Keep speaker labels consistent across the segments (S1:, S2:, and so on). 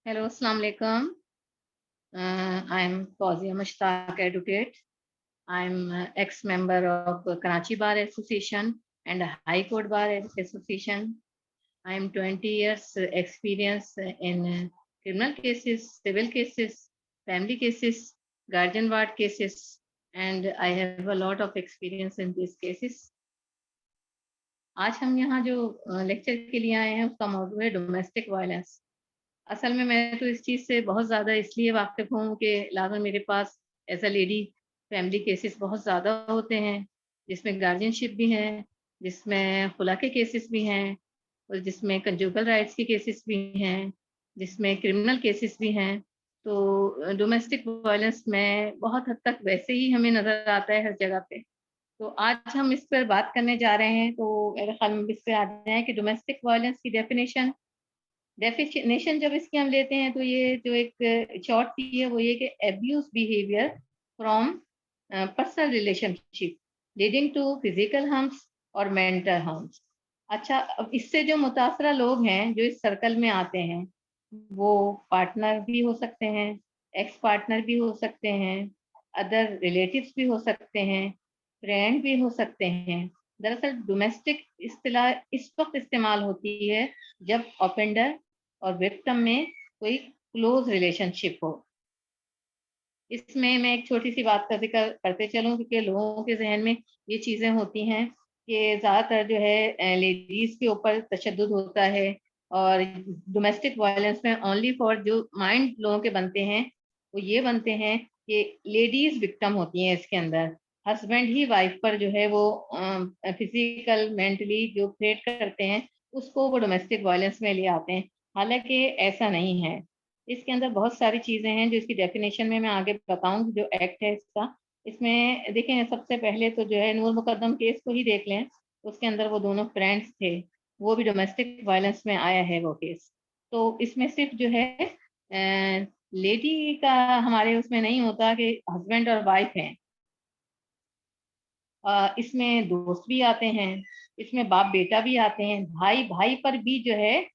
S1: Hello, Assalamu alaikum. I'm Fawzia Mushtaq Advocate. I'm ex-member of Karachi Bar Association and High Court Bar Association. I'm 20 years experience in criminal cases, civil cases, family cases, guardian ward cases, and I have a lot of experience in these cases. आज हम यहाँ जो lecture के लिए आए हैं उसका मौजू है डोमेस्टिक वायलेंस। असल में मैं तो इस चीज़ से बहुत ज़्यादा इसलिए वाकिफ़ हूँ कि लाज़िम मेरे पास as a lady family cases बहुत ज़्यादा होते हैं, जिसमें गार्डियनशिप भी है, जिसमें खुला के केसेस भी हैं और जिसमें कंजुगल राइट्स के केसेस भी हैं, जिसमें क्रिमिनल केसेस भी हैं। तो डोमेस्टिक वायलेंस में बहुत हद तक वैसे ही हमें नज़र आता है हर जगह पे। तो आज हम इस पर बात करने जा रहे हैं, तो मेरे ख़्याल में इस पे आ जाएँ कि डोमेस्टिक वायलेंस की डेफिनेशन जब इसकी हम लेते हैं तो ये जो एक शॉर्ट सी है वो ये कि abuse behaviour from personal relationship leading to physical harms और मेंटल हार्म्स। अच्छा, अब इससे जो मुतासरा लोग हैं जो इस सर्कल में आते हैं वो पार्टनर भी हो सकते हैं, एक्स पार्टनर भी हो सकते हैं, अदर रिलेटिव्स भी हो सकते हैं, फ्रेंड भी हो सकते हैं। दरअसल डोमेस्टिक इस्तिलाह इस वक्त इस्तेमाल होती है जब ऑफेंडर और विक्टिम में कोई क्लोज रिलेशनशिप हो। इसमें मैं एक छोटी सी बात का जिक्र करते चलूं क्योंकि लोगों के जहन में ये चीज़ें होती हैं कि ज़्यादातर जो है लेडीज़ के ऊपर तशद्दुद होता है और डोमेस्टिक वायलेंस में ओनली फॉर जो माइंड लोगों के बनते हैं वो ये बनते हैं कि लेडीज़ विक्टिम होती हैं इसके अंदर। हस्बैंड ही वाइफ पर जो है वो फिजिकल मेंटली जो थ्रेट करते हैं उसको वो डोमेस्टिक वायलेंस में ले आते हैं। हालांकि ऐसा नहीं है। इसके अंदर बहुत सारी चीज़ें हैं जो इसकी डेफिनेशन में मैं आगे बताऊंगी जो एक्ट है इसका। इसमें देखें सबसे पहले तो जो है नूर मुकद्दम केस को ही देख लें। उसके अंदर वो दोनों फ्रेंड्स थे, वो भी डोमेस्टिक वायलेंस में आया है वो केस। तो इसमें सिर्फ जो है लेडी का हमारे उसमें नहीं होता कि हस्बैंड और वाइफ हैं। इसमें दोस्त भी आते हैं, इसमें बाप बेटा भी आते हैं, भाई भाई पर भी जो है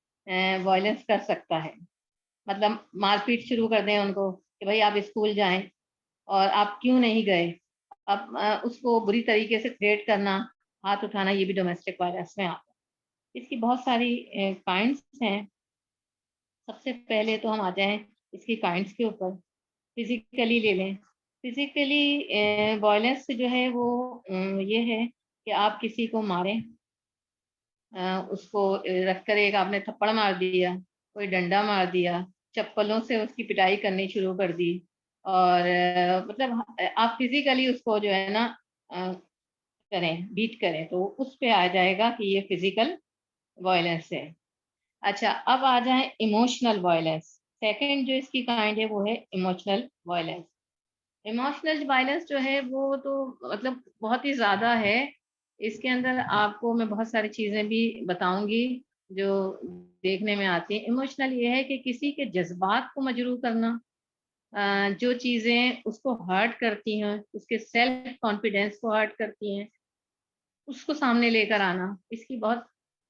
S1: वायलेंस कर सकता है। मतलब मारपीट शुरू कर दें उनको कि भाई आप स्कूल जाएं और आप क्यों नहीं गए। अब उसको बुरी तरीके से थ्रेट करना, हाथ उठाना, ये भी डोमेस्टिक वायलेंस में आता है। इसकी बहुत सारी काइंड्स हैं। सबसे पहले तो हम आ जाएं इसकी काइंड्स के ऊपर। फिजिकली ले लें। फिजिकली वायलेंस जो है वो ये है कि आप किसी को मारें, उसको रख कर एक आपने थप्पड़ मार दिया, कोई डंडा मार दिया, चप्पलों से उसकी पिटाई करनी शुरू कर दी और मतलब आप फिजिकली उसको जो है ना अ, करें, बीट करें, तो उस पे आ जाएगा कि ये फिजिकल वायलेंस है। अच्छा, अब आ जाए इमोशनल वायलेंस। सेकंड जो इसकी काइंड है वो है इमोशनल वायलेंस। इमोशनल वायलेंस जो है वो तो मतलब बहुत ही ज़्यादा है। इसके अंदर आपको मैं बहुत सारी चीज़ें भी बताऊंगी जो देखने में आती हैं। इमोशनल ये है कि किसी के जज्बात को मजरूह करना, जो चीज़ें उसको हर्ट करती हैं, उसके सेल्फ कॉन्फिडेंस को हर्ट करती हैं, उसको सामने लेकर आना। इसकी बहुत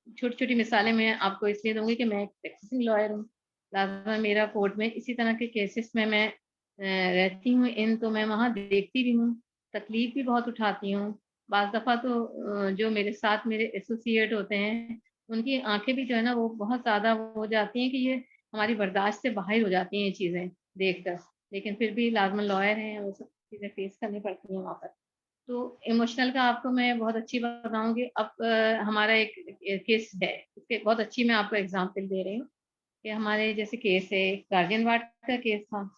S1: छोटी-छोटी मिसालें मैं आपको इसलिए दूँगी कि मैं एक प्रैक्टिसिंग लॉयर हूँ। लाज़िम मेरा कोर्ट में इसी तरह के केसेस में मैं रहती हूँ इन, तो मैं वहाँ देखती भी हूँ, तकलीफ़ भी बहुत उठाती हूँ। बाज़ दफ़ा तो जो मेरे साथ मेरे एसोसिएट होते हैं, उनकी आँखें भी जो है ना वो बहुत ज़्यादा हो जाती हैं कि ये हमारी बर्दाश्त से बाहर हो जाती हैं ये चीज़ें देखकर। लेकिन फिर भी लाज़िमन लॉयर हैं, वो सब चीज़ें फ़ेस करनी पड़ती हैं वहाँ पर। तो इमोशनल का आपको मैं बहुत अच्छी बताऊँगी। अब हमारा एक केस है, उसके बहुत अच्छी मैं आपको एग्ज़ाम्पल दे रही हूँ कि हमारे जैसे केस है, गार्डियन वार्ड का केस था।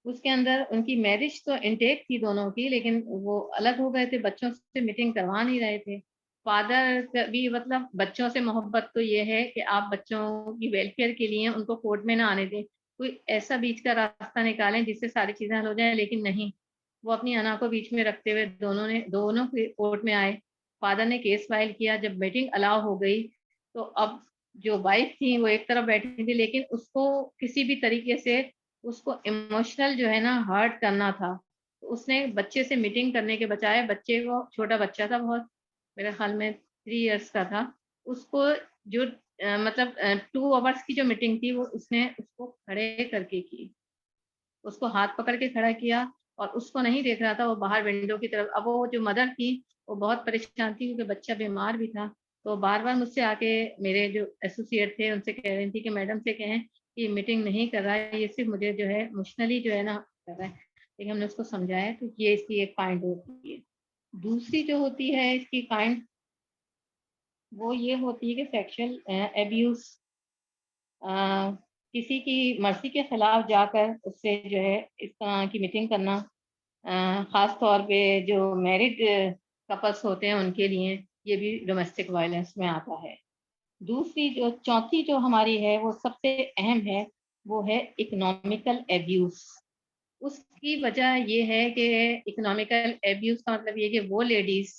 S1: उसके अंदर उनकी मैरिज तो इंटेक थी दोनों की, लेकिन वो अलग हो गए थे, बच्चों से मीटिंग करवा नहीं रहे थे। फादर का भी मतलब बच्चों से मोहब्बत तो ये है कि आप बच्चों की वेलफेयर के लिए उनको कोर्ट में ना आने दें। कोई ऐसा बीच का रास्ता निकालें जिससे सारी चीज़ें हल हो जाएँ, लेकिन नहीं। वो अपनी अना को बीच में रखते हुए दोनों कोर्ट में आए। फादर ने केस फाइल किया। जब मीटिंग अलाउ हो गई तो अब जो वाइफ थी वो एक तरफ बैठी थी, लेकिन उसको किसी भी तरीके से उसको इमोशनल जो है ना हर्ट करना था। तो उसने बच्चे से मीटिंग करने के बजाय, बच्चे को, छोटा बच्चा था बहुत, मेरे ख्याल में 3 इयर्स का था, उसको जो मतलब 2 आवर्स की जो मीटिंग थी वो उसने उसको खड़े करके की। उसको हाथ पकड़ के खड़ा किया और उसको नहीं देख रहा था, वो बाहर विंडो की तरफ। अब वो जो मदर थी वो बहुत परेशान थी क्योंकि बच्चा बीमार भी था। तो बार-बार मुझसे आके मेरे जो एसोसिएट थे उनसे कह रही थी कि मैडम से कहें कि मीटिंग नहीं कर रहा है, ये सिर्फ़ मुझे जो है इमोशनली जो है ना कर रहा है। लेकिन हमने उसको समझाया तो ये इसकी एक पॉइंट होती है। दूसरी जो होती है इसकी काइंड, वो ये होती है कि सेक्सुअल अब्यूज़, अ, किसी की मर्ज़ी के खिलाफ जाकर उससे जो है इस तरह की मीटिंग करना, ख़ास तौर पे जो मैरिड कपल्स होते हैं उनके लिए, ये भी डोमेस्टिक वायलेंस में आता है। दूसरी जो चौथी जो हमारी है वो सबसे अहम है, वो है इकोनॉमिकल अब्यूज़। उसकी वजह ये है कि इकोनॉमिकल अब्यूज़ का मतलब ये है कि वो लेडीज़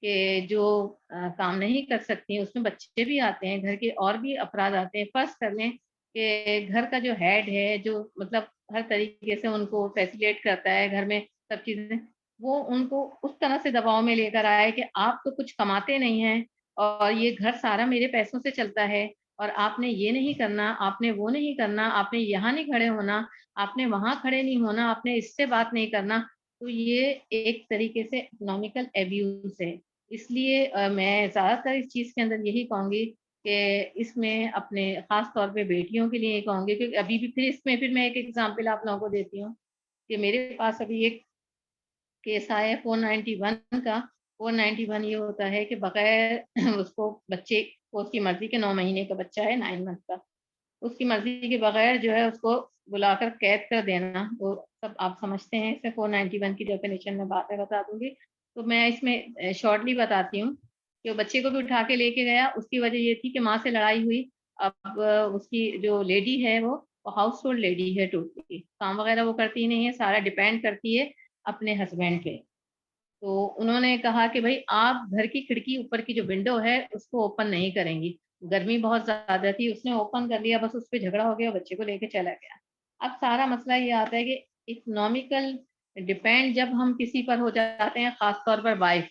S1: के जो काम नहीं कर सकती हैं, उसमें बच्चे भी आते हैं, घर के और भी अफ़राद आते हैं। फ़र्ज़ कर लें कि घर का जो हेड है, जो मतलब हर तरीके से उनको फ़ैसिलिटेट करता है, घर में सब चीज़ें, वो उनको उस तरह से दबाव में लेकर आया है कि आप तो कुछ कमाते नहीं हैं और ये घर सारा मेरे पैसों से चलता है और आपने ये नहीं करना, आपने वो नहीं करना, आपने यहाँ नहीं खड़े होना, आपने वहाँ खड़े नहीं होना, आपने इससे बात नहीं करना। तो ये एक तरीके से इकोनॉमिकल अब्यूज़ है। इसलिए मैं ज़्यादातर इस चीज़ के अंदर यही कहूँगी कि इसमें अपने ख़ास तौर पे बेटियों के लिए ये कहूँगी, क्योंकि अभी भी फिर मैं एक एग्ज़ाम्पल आप लोगों को देती हूँ कि मेरे पास अभी एक केस आया है 491 का। 491 ये होता है कि बगैर उसको बच्चे को, उसकी मर्ज़ी के 9 महीने का बच्चा है, 9 मंथ का, उसकी मर्ज़ी के बगैर जो है उसको बुलाकर कैद कर देना, वो सब आप समझते हैं। इसमें 491 की डेफिनिशन में बाद में बता दूँगी। तो मैं इसमें शॉर्टली बताती हूँ कि वो बच्चे को भी उठा के लेके गया, उसकी वजह ये थी कि माँ से लड़ाई हुई। अब उसकी जो लेडी है वो हाउस होल्ड लेडी है टोटली, काम वगैरह वो करती नहीं है, सारा डिपेंड करती है अपने हस्बैंड पे। तो उन्होंने कहा कि भई आप घर की खिड़की ऊपर की जो विंडो है उसको ओपन नहीं करेंगी। गर्मी बहुत ज़्यादा थी, उसने ओपन कर लिया, बस उस पे झगड़ा हो गया, बच्चे को लेके चला गया। अब सारा मसला ये आता है कि इकोनॉमिकल डिपेंड जब हम किसी पर हो जाते हैं, ख़ास तौर पर वाइफ़,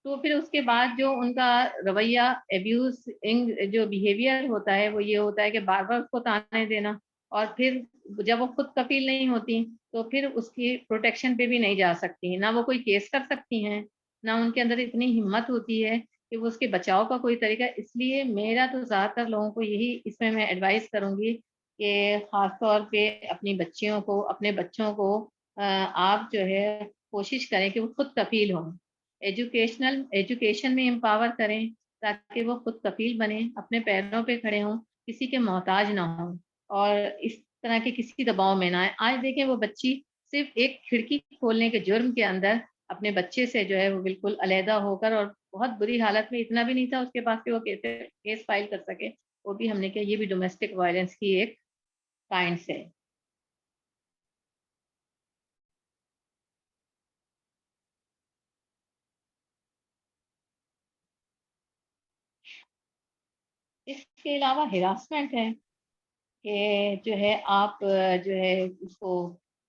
S1: तो फिर उसके बाद जो उनका रवैया अब्यूज़िंग जो बिहेवियर होता है, वो ये होता है कि बार-बार उसको ताने देना और फिर जब वो खुद कफ़ील नहीं होती, तो फिर उसकी प्रोटेक्शन पे भी नहीं जा सकती। ना वो कोई केस कर सकती हैं, ना उनके अंदर इतनी हिम्मत होती है कि वो उसके बचाव का कोई तरीका। इसलिए मेरा तो ज़्यादातर लोगों को यही इसमें मैं एडवाइस करूँगी कि ख़ास तौर पे अपनी बच्चियों को, अपने बच्चों को आप जो है कोशिश करें कि वो खुद कफ़ील हों। एजुकेशन में एम्पावर करें ताकि वो खुद कफ़ील बने, अपने पैरों पे खड़े हों, किसी के मोहताज ना हों और इस तरह के किसी दबाव में ना आएँ। आज देखें वो बच्ची सिर्फ़ एक खिड़की खोलने के जुर्म के अंदर अपने बच्चे से जो है वो बिल्कुल अलहदा होकर, और बहुत बुरी हालत में, इतना भी नहीं था उसके पास कि वो केस फाइल कर सके। वो भी हमने किया, ये भी डोमेस्टिक वायलेंस की एक काइंड्स है। इसके अलावा हिरासमेंट है कि जो है आप जो है उसको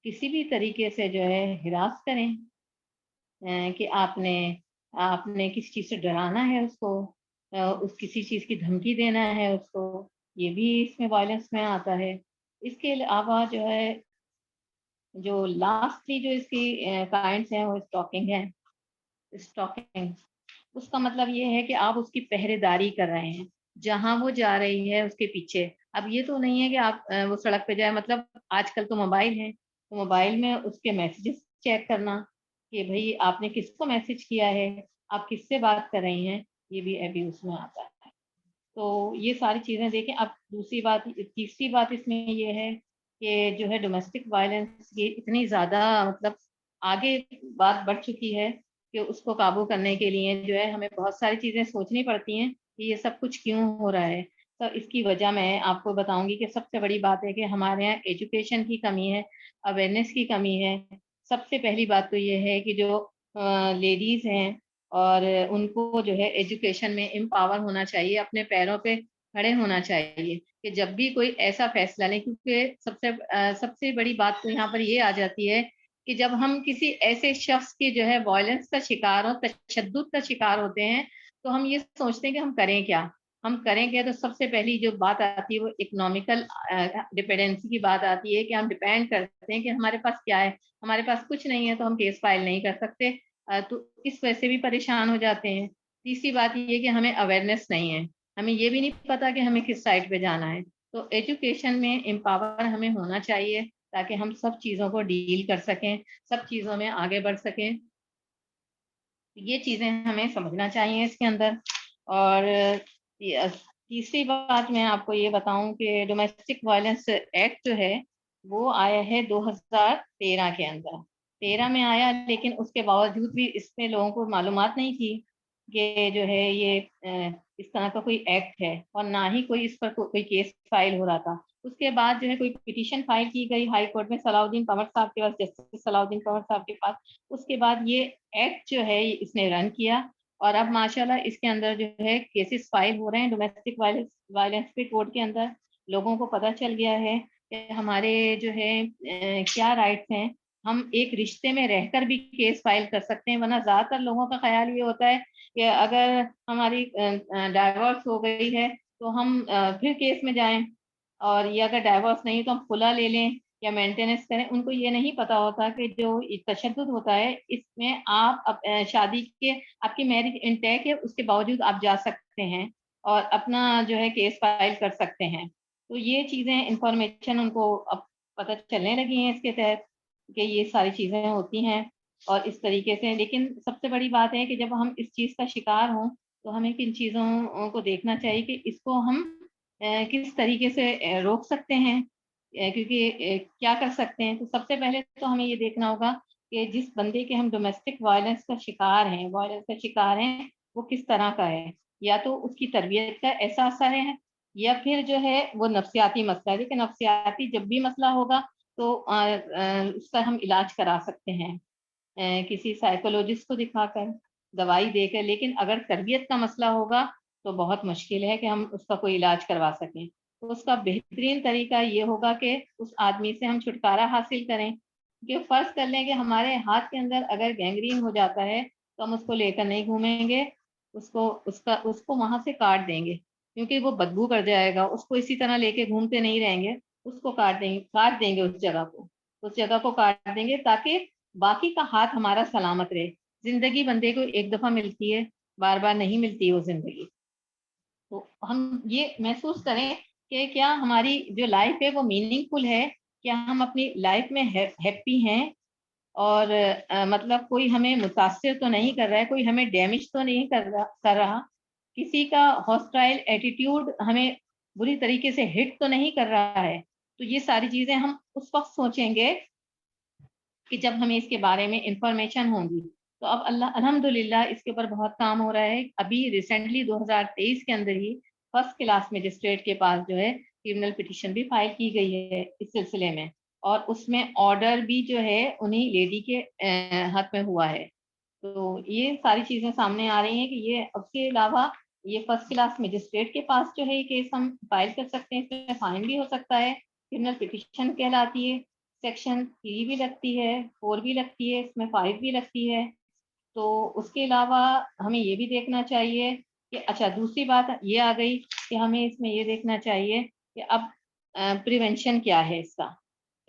S1: किसी भी तरीके से जो है हिरास करें, कि आपने आपने किसी चीज़ से डराना है उसको, उस किसी चीज़ की धमकी देना है उसको, ये भी इसमें वायलेंस में आता है। इसके अलावा जो है, जो लास्टली जो इसकी काइंड्स हैं वो स्टॉकिंग है। स्टॉकिंग, उसका मतलब ये है कि आप उसकी पहरेदारी कर रहे हैं, जहाँ वो जा रही है उसके पीछे। अब ये तो नहीं है कि आप वो सड़क पे जाए, मतलब आजकल तो मोबाइल है, तो मोबाइल में उसके मैसेजेस चेक करना कि भई आपने किसको मैसेज किया है, आप किससे बात कर रही हैं, ये भी अब्यूज़ में आता है। तो ये सारी चीज़ें देखें। अब दूसरी बात, तीसरी बात इसमें ये है कि जो है डोमेस्टिक वायलेंस ये इतनी ज़्यादा मतलब आगे बात बढ़ चुकी है कि उसको काबू करने के लिए जो है हमें बहुत सारी चीज़ें सोचनी पड़ती हैं कि ये सब कुछ क्यों हो रहा है। तो इसकी वजह मैं आपको बताऊँगी कि सबसे बड़ी बात है कि हमारे यहाँ एजुकेशन की कमी है, अवेयरनेस की कमी है। सबसे पहली बात तो ये है कि जो लेडीज़ हैं और उनको जो है एजुकेशन में एम्पावर होना चाहिए, अपने पैरों पे खड़े होना चाहिए कि जब भी कोई ऐसा फैसला लें, क्योंकि सबसे बड़ी बात तो यहाँ पर ये आ जाती है कि जब हम किसी ऐसे शख्स के जो है वॉयलेंस का शिकार हो, तशद्दुद का शिकार होते हैं, तो हम ये सोचते हैं कि हम करें क्या? हम करेंगे तो सबसे पहली जो बात आती है वो इकोनॉमिकल डिपेंडेंसी की बात आती है कि हम डिपेंड करते हैं कि हमारे पास क्या है। हमारे पास कुछ नहीं है तो हम केस फाइल नहीं कर सकते, तो इस वजह से भी परेशान हो जाते हैं। तीसरी बात ये कि हमें अवेयरनेस नहीं है, हमें ये भी नहीं पता कि हमें किस साइट पे जाना है। तो एजुकेशन में एम्पावर हमें होना चाहिए ताकि हम सब चीज़ों को डील कर सकें, सब चीज़ों में आगे बढ़ सकें। ये चीज़ें हमें समझना चाहिए इसके अंदर। और तीसरी बात मैं आपको ये बताऊं कि डोमेस्टिक वायलेंस एक्ट जो है वो आया है 2013 के अंदर, 13 में आया, लेकिन उसके बावजूद भी इसमें लोगों को मालूमात नहीं थी कि जो है ये इस तरह का कोई एक्ट है, और ना ही कोई इस पर कोई केस फाइल हो रहा था। उसके बाद जो है कोई पिटीशन फाइल की गई हाई कोर्ट में सलाउद्दीन कंवर साहब के पास, जस्टिस सलाउद्दीन कंवर साहब के पास। उसके बाद ये एक्ट जो है इसने रन किया, और अब माशाल्लाह इसके अंदर जो है केसेस फाइल हो रहे हैं डोमेस्टिक वायलेंस पे कोर्ट के अंदर। लोगों को पता चल गया है कि हमारे जो है क्या राइट्स हैं। हम एक रिश्ते में रहकर भी केस फाइल कर सकते हैं, वरना ज्यादातर लोगों का ख्याल ये होता है कि अगर हमारी डाइवोर्स हो गई है तो हम फिर केस में जाएं, और ये अगर डाइवोर्स नहीं तो हम खुला ले लें या मेंटेनेंस करें। उनको ये नहीं पता होता कि जो तशद्दुद होता है इसमें आप शादी के, आपकी मैरिज इंटैक्ट है उसके बावजूद आप जा सकते हैं और अपना जो है केस फाइल कर सकते हैं। तो ये चीज़ें इंफॉर्मेशन उनको अब पता चलने लगी हैं इसके तहत कि ये सारी चीज़ें होती हैं और इस तरीके से। लेकिन सबसे बड़ी बात है कि जब हम इस चीज़ का शिकार हों तो हमें किन चीज़ों को देखना चाहिए कि इसको हम किस तरीके से रोक सकते हैं, क्योंकि क्या कर सकते हैं। तो सबसे पहले तो हमें ये देखना होगा कि जिस बंदे के हम डोमेस्टिक वायलेंस का शिकार हैं, वो किस तरह का है। या तो उसकी तरबियत का ऐसा असर है, या फिर जो है वो नफ्सियाती मसला है। लेकिन नफ्सियाती जब भी मसला होगा तो उसका हम इलाज करा सकते हैं किसी साइकोलॉजिस्ट को दिखाकर, दवाई देकर। लेकिन अगर तरबियत का मसला होगा तो बहुत मुश्किल है कि हम उसका कोई इलाज करवा सकें। तो उसका बेहतरीन तरीका ये होगा कि उस आदमी से हम छुटकारा हासिल करें। कि फर्ज कर लें कि हमारे हाथ के अंदर अगर गैंग्रीन हो जाता है तो हम उसको लेकर नहीं घूमेंगे, उसको वहां से काट देंगे, क्योंकि वो बदबू कर जाएगा। उसको इसी तरह लेके घूमते नहीं रहेंगे, उसको काट देंगे उस जगह को काट देंगे, ताकि बाकी का हाथ हमारा सलामत रहे। जिंदगी बंदे को एक दफा मिलती है, बार बार नहीं मिलती वो जिंदगी। तो हम ये महसूस करें कि क्या हमारी जो लाइफ है वो मीनिंगफुल है, क्या हम अपनी लाइफ में हैप्पी हैं, और मतलब कोई हमें मुतासिर तो नहीं कर रहा है, कोई हमें डैमेज तो नहीं कर रहा, किसी का हॉस्टाइल एटीट्यूड हमें बुरी तरीके से हिट तो नहीं कर रहा है। तो ये सारी चीजें हम उस वक्त सोचेंगे कि जब हमें इसके बारे में इंफॉर्मेशन होगी। तो अब अल्हम्दुलिल्लाह इसके ऊपर बहुत काम हो रहा है। अभी रिसेंटली 2023 के अंदर ही फर्स्ट क्लास मजिस्ट्रेट के पास जो है क्रिमिनल पिटीशन भी फाइल की गई है इस सिलसिले में, और उसमें ऑर्डर भी जो है उन्हीं लेडी के हाथ में हुआ है। तो ये सारी चीजें सामने आ रही हैं कि ये, उसके अलावा ये फर्स्ट क्लास मजिस्ट्रेट के पास जो है ये केस हम फाइल कर सकते हैं। इसमें फाइन भी हो सकता है, क्रिमिनल पिटीशन कहलाती है। सेक्शन 3 भी लगती है, 4 भी लगती है, इसमें 5 भी लगती है। तो उसके अलावा हमें ये भी देखना चाहिए कि अच्छा, दूसरी बात ये आ गई कि हमें इसमें ये देखना चाहिए कि अब प्रिवेंशन क्या है इसका।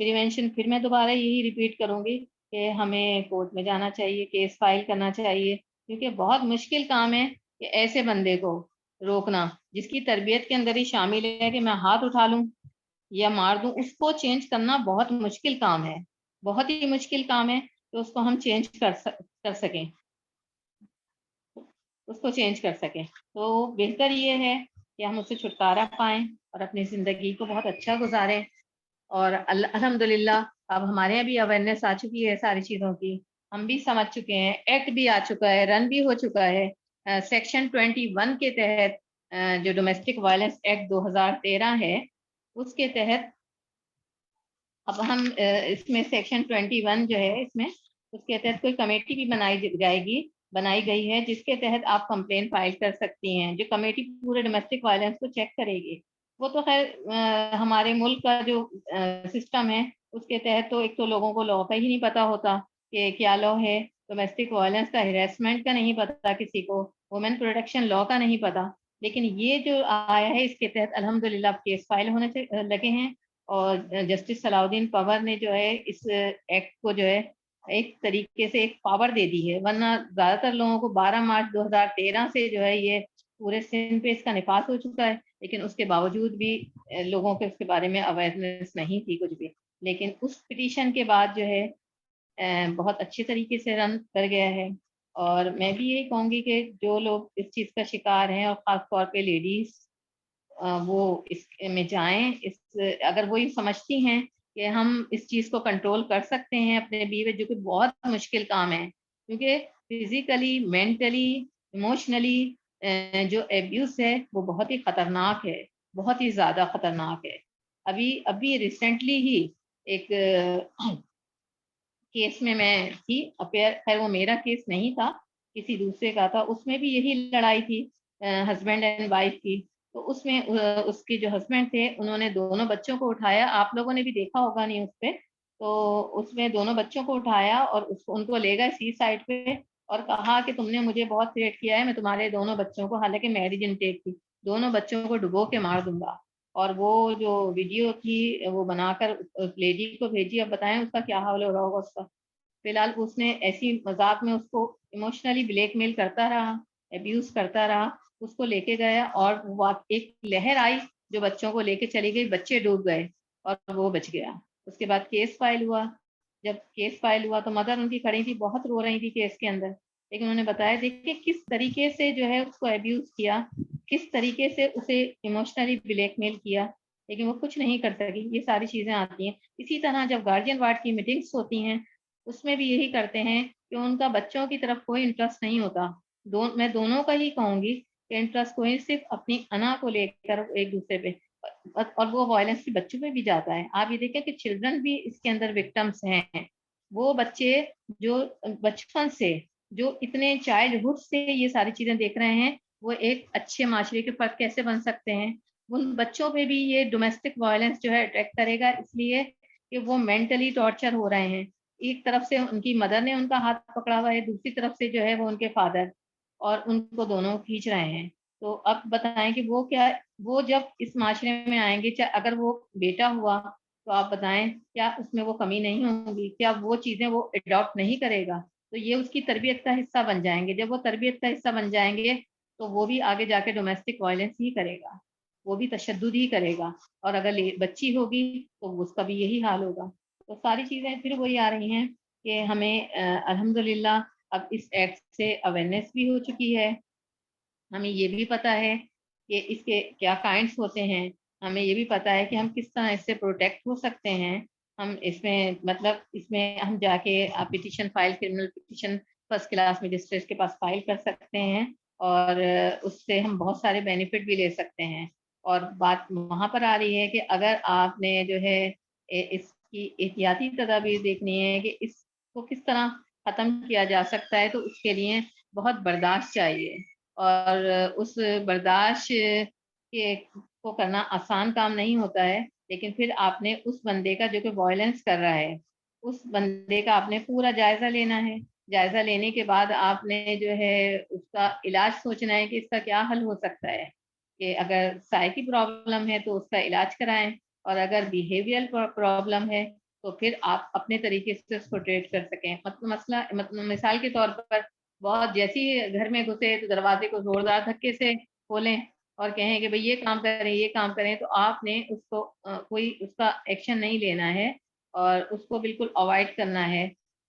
S1: प्रिवेंशन फिर मैं दोबारा यही रिपीट करूंगी कि हमें कोर्ट में जाना चाहिए, केस फाइल करना चाहिए, क्योंकि बहुत मुश्किल काम है कि ऐसे बंदे को रोकना जिसकी तरबियत के अंदर ही शामिल है कि मैं हाथ उठा लूं या मार दूं। उसको चेंज करना बहुत मुश्किल काम है, बहुत ही मुश्किल काम है कि उसको हम चेंज कर सकें, उसको चेंज कर सकें। तो बेहतर ये है कि हम उससे छुटकारा पाएं और अपनी ज़िंदगी को बहुत अच्छा गुजारें। और अल्हम्दुलिल्लाह अब हमारे यहाँ भी अवेयरनेस आ चुकी है सारी चीज़ों की, हम भी समझ चुके हैं, एक्ट भी आ चुका है, रन भी हो चुका है। सेक्शन 21 के तहत जो डोमेस्टिक वायलेंस एक्ट 2013 है उसके तहत अब हम इसमें सेक्शन 21 जो है इसमें, उसके तहत कोई कमेटी भी बनाई गई है जिसके तहत आप कंप्लेन फाइल कर सकती हैं। जो कमेटी पूरे डोमेस्टिक वायलेंस को चेक करेगी। वो तो खैर हमारे मुल्क का जो सिस्टम है उसके तहत तो एक तो लोगों को लॉ का ही नहीं पता होता कि क्या लॉ है, डोमेस्टिक वायलेंस का, हिरासमेंट का नहीं पता किसी को, वुमेन प्रोटेक्शन लॉ का नहीं पता। लेकिन ये जो आया है इसके तहत अल्हम्दुलिल्लाह केस फाइल होने से लगे हैं, और जस्टिस सलाउद्दीन पंवर ने जो है इस एक्ट को जो है एक तरीके से एक पावर दे दी है, वरना ज्यादातर लोगों को 12 मार्च 2013 से जो है ये पूरे सिंध पे इसका निफाज हो चुका है, लेकिन उसके बावजूद भी लोगों के उसके बारे में अवेयरनेस नहीं थी कुछ भी। लेकिन उस पिटीशन के बाद जो है बहुत अच्छे तरीके से रन कर गया है। और मैं भी यही कहूंगी कि जो लोग इस चीज का शिकार हैं और खास तौर पे लेडीज, वो इसमें जाएं। इस अगर वो ये समझती हैं कि हम इस चीज को कंट्रोल कर सकते हैं अपने बीवी, जो कि बहुत मुश्किल काम है, क्योंकि फिजिकली, मेंटली, इमोशनली जो एब्यूज है वो बहुत ही खतरनाक है, बहुत ही ज्यादा खतरनाक है। अभी अभी रिसेंटली ही एक केस में मैं थी अपेयर, खैर वो मेरा केस नहीं था, किसी दूसरे का था, उसमें भी यही लड़ाई थी हस्बैंड एंड वाइफ की। तो उसमें उसके जो हस्बैंड थे उन्होंने दोनों बच्चों को उठाया, आप लोगों ने भी देखा होगा न्यूज पे। तो उसमें दोनों बच्चों को उठाया और उसको उनको ले गए सी साइड पे, और कहा कि तुमने मुझे बहुत थ्रेट किया है, मैं तुम्हारे दोनों बच्चों को, हालांकि मैरिज इनटेक थी, दोनों बच्चों को डुबो के मार दूंगा। और वो जो वीडियो थी वो बनाकर उस लेडी को भेजी। अब बताएं उसका क्या हाल हो रहा होगा उसका। फिलहाल उसने ऐसी मजाक में उसको इमोशनली ब्लैकमेल करता रहा, अब्यूज करता रहा, उसको लेके गया, और एक लहर आई जो बच्चों को लेके चली गई, बच्चे डूब गए और वो बच गया। उसके बाद केस फाइल हुआ। जब केस फाइल हुआ तो मदर उनकी खड़ी थी, बहुत रो रही थी केस के अंदर, लेकिन उन्होंने बताया देखिए किस तरीके से जो है उसको अब्यूज किया, किस तरीके से उसे इमोशनली ब्लैकमेल किया, लेकिन वो कुछ नहीं कर सकी। ये सारी चीजें आती हैं। इसी तरह जब गार्जियन वार्ड की मीटिंग्स होती हैं उसमें भी यही करते हैं कि उनका बच्चों की तरफ कोई इंटरेस्ट नहीं होता। मैं दोनों का ही कहूंगी कि इंटरेस्ट कोई सिर्फ अपनी अना को लेकर एक दूसरे पे, और वो वायलेंस भी बच्चों पे भी जाता है। आप ये देखें कि चिल्ड्रन भी इसके अंदर विक्टिम्स हैं। वो बच्चे जो बचपन से, जो इतने चाइल्डहुड से ये सारी चीजें देख रहे हैं, वो एक अच्छे माशरे के फर्द कैसे बन सकते हैं। उन बच्चों पे भी ये डोमेस्टिक वायलेंस जो है अटैक करेगा, इसलिए कि वो मेंटली टॉर्चर हो रहे हैं। एक तरफ से उनकी मदर ने उनका हाथ पकड़ा हुआ है, दूसरी तरफ से जो है वो उनके फादर, और उनको दोनों खींच रहे हैं। तो अब बताएं कि वो क्या, वो जब इस माशरे में आएंगे, चाहे अगर वो बेटा हुआ, तो आप बताएं क्या उसमें वो कमी नहीं होगी, क्या वो चीजें वो अडॉप्ट नहीं करेगा। तो ये उसकी तरबियत का हिस्सा बन जाएंगे। जब वो तरबियत का हिस्सा बन जाएंगे तो वो भी आगे जाके डोमेस्टिक वायलेंस ही करेगा, वो भी तशद्दुद ही करेगा। और अगर बच्ची होगी तो उसका भी यही हाल होगा। तो सारी चीजें फिर वही आ रही हैं कि हमें अल्हम्दुलिल्लाह अब इस एक्ट से अवेयरनेस भी हो चुकी है। हमें ये भी पता है कि इसके क्या काइंड्स होते हैं। हमें ये भी पता है कि हम किस तरह इससे प्रोटेक्ट हो सकते हैं। हम इसमें मतलब इसमें हम जाके petition file, criminal petition first class magistrate के पास फाइल कर सकते हैं, और उससे हम बहुत सारे बेनिफिट भी ले सकते हैं। और बात वहां पर आ रही है कि अगर आपने जो है इसकी एहतियाती तदाबीर देखनी है कि इसको किस तरह खत्म किया जा सकता है, तो उसके लिए बहुत बर्दाश्त चाहिए। और उस बर्दाश्त के को करना आसान काम नहीं होता है, लेकिन फिर आपने उस बंदे का जो कि वायलेंस कर रहा है, उस बंदे का आपने पूरा जायजा लेना है। जायजा लेने के बाद आपने जो है उसका इलाज सोचना है कि इसका क्या हल हो सकता है। कि अगर साय की प्रॉब्लम है तो उसका इलाज कराएं, और अगर बिहेवियरल प्रॉब्लम है तो फिर आप अपने तरीके से उसको ट्रीट कर सकें। मतलब मसला मतलब मिसाल के तौर पर, बहुत जैसे ही घर में घुसे तो दरवाजे को जोरदार धक्के से खोलें और कहें कि भाई ये काम करें, ये काम करें, तो आपने उसको कोई उसका एक्शन नहीं लेना है और उसको बिल्कुल अवॉइड करना है।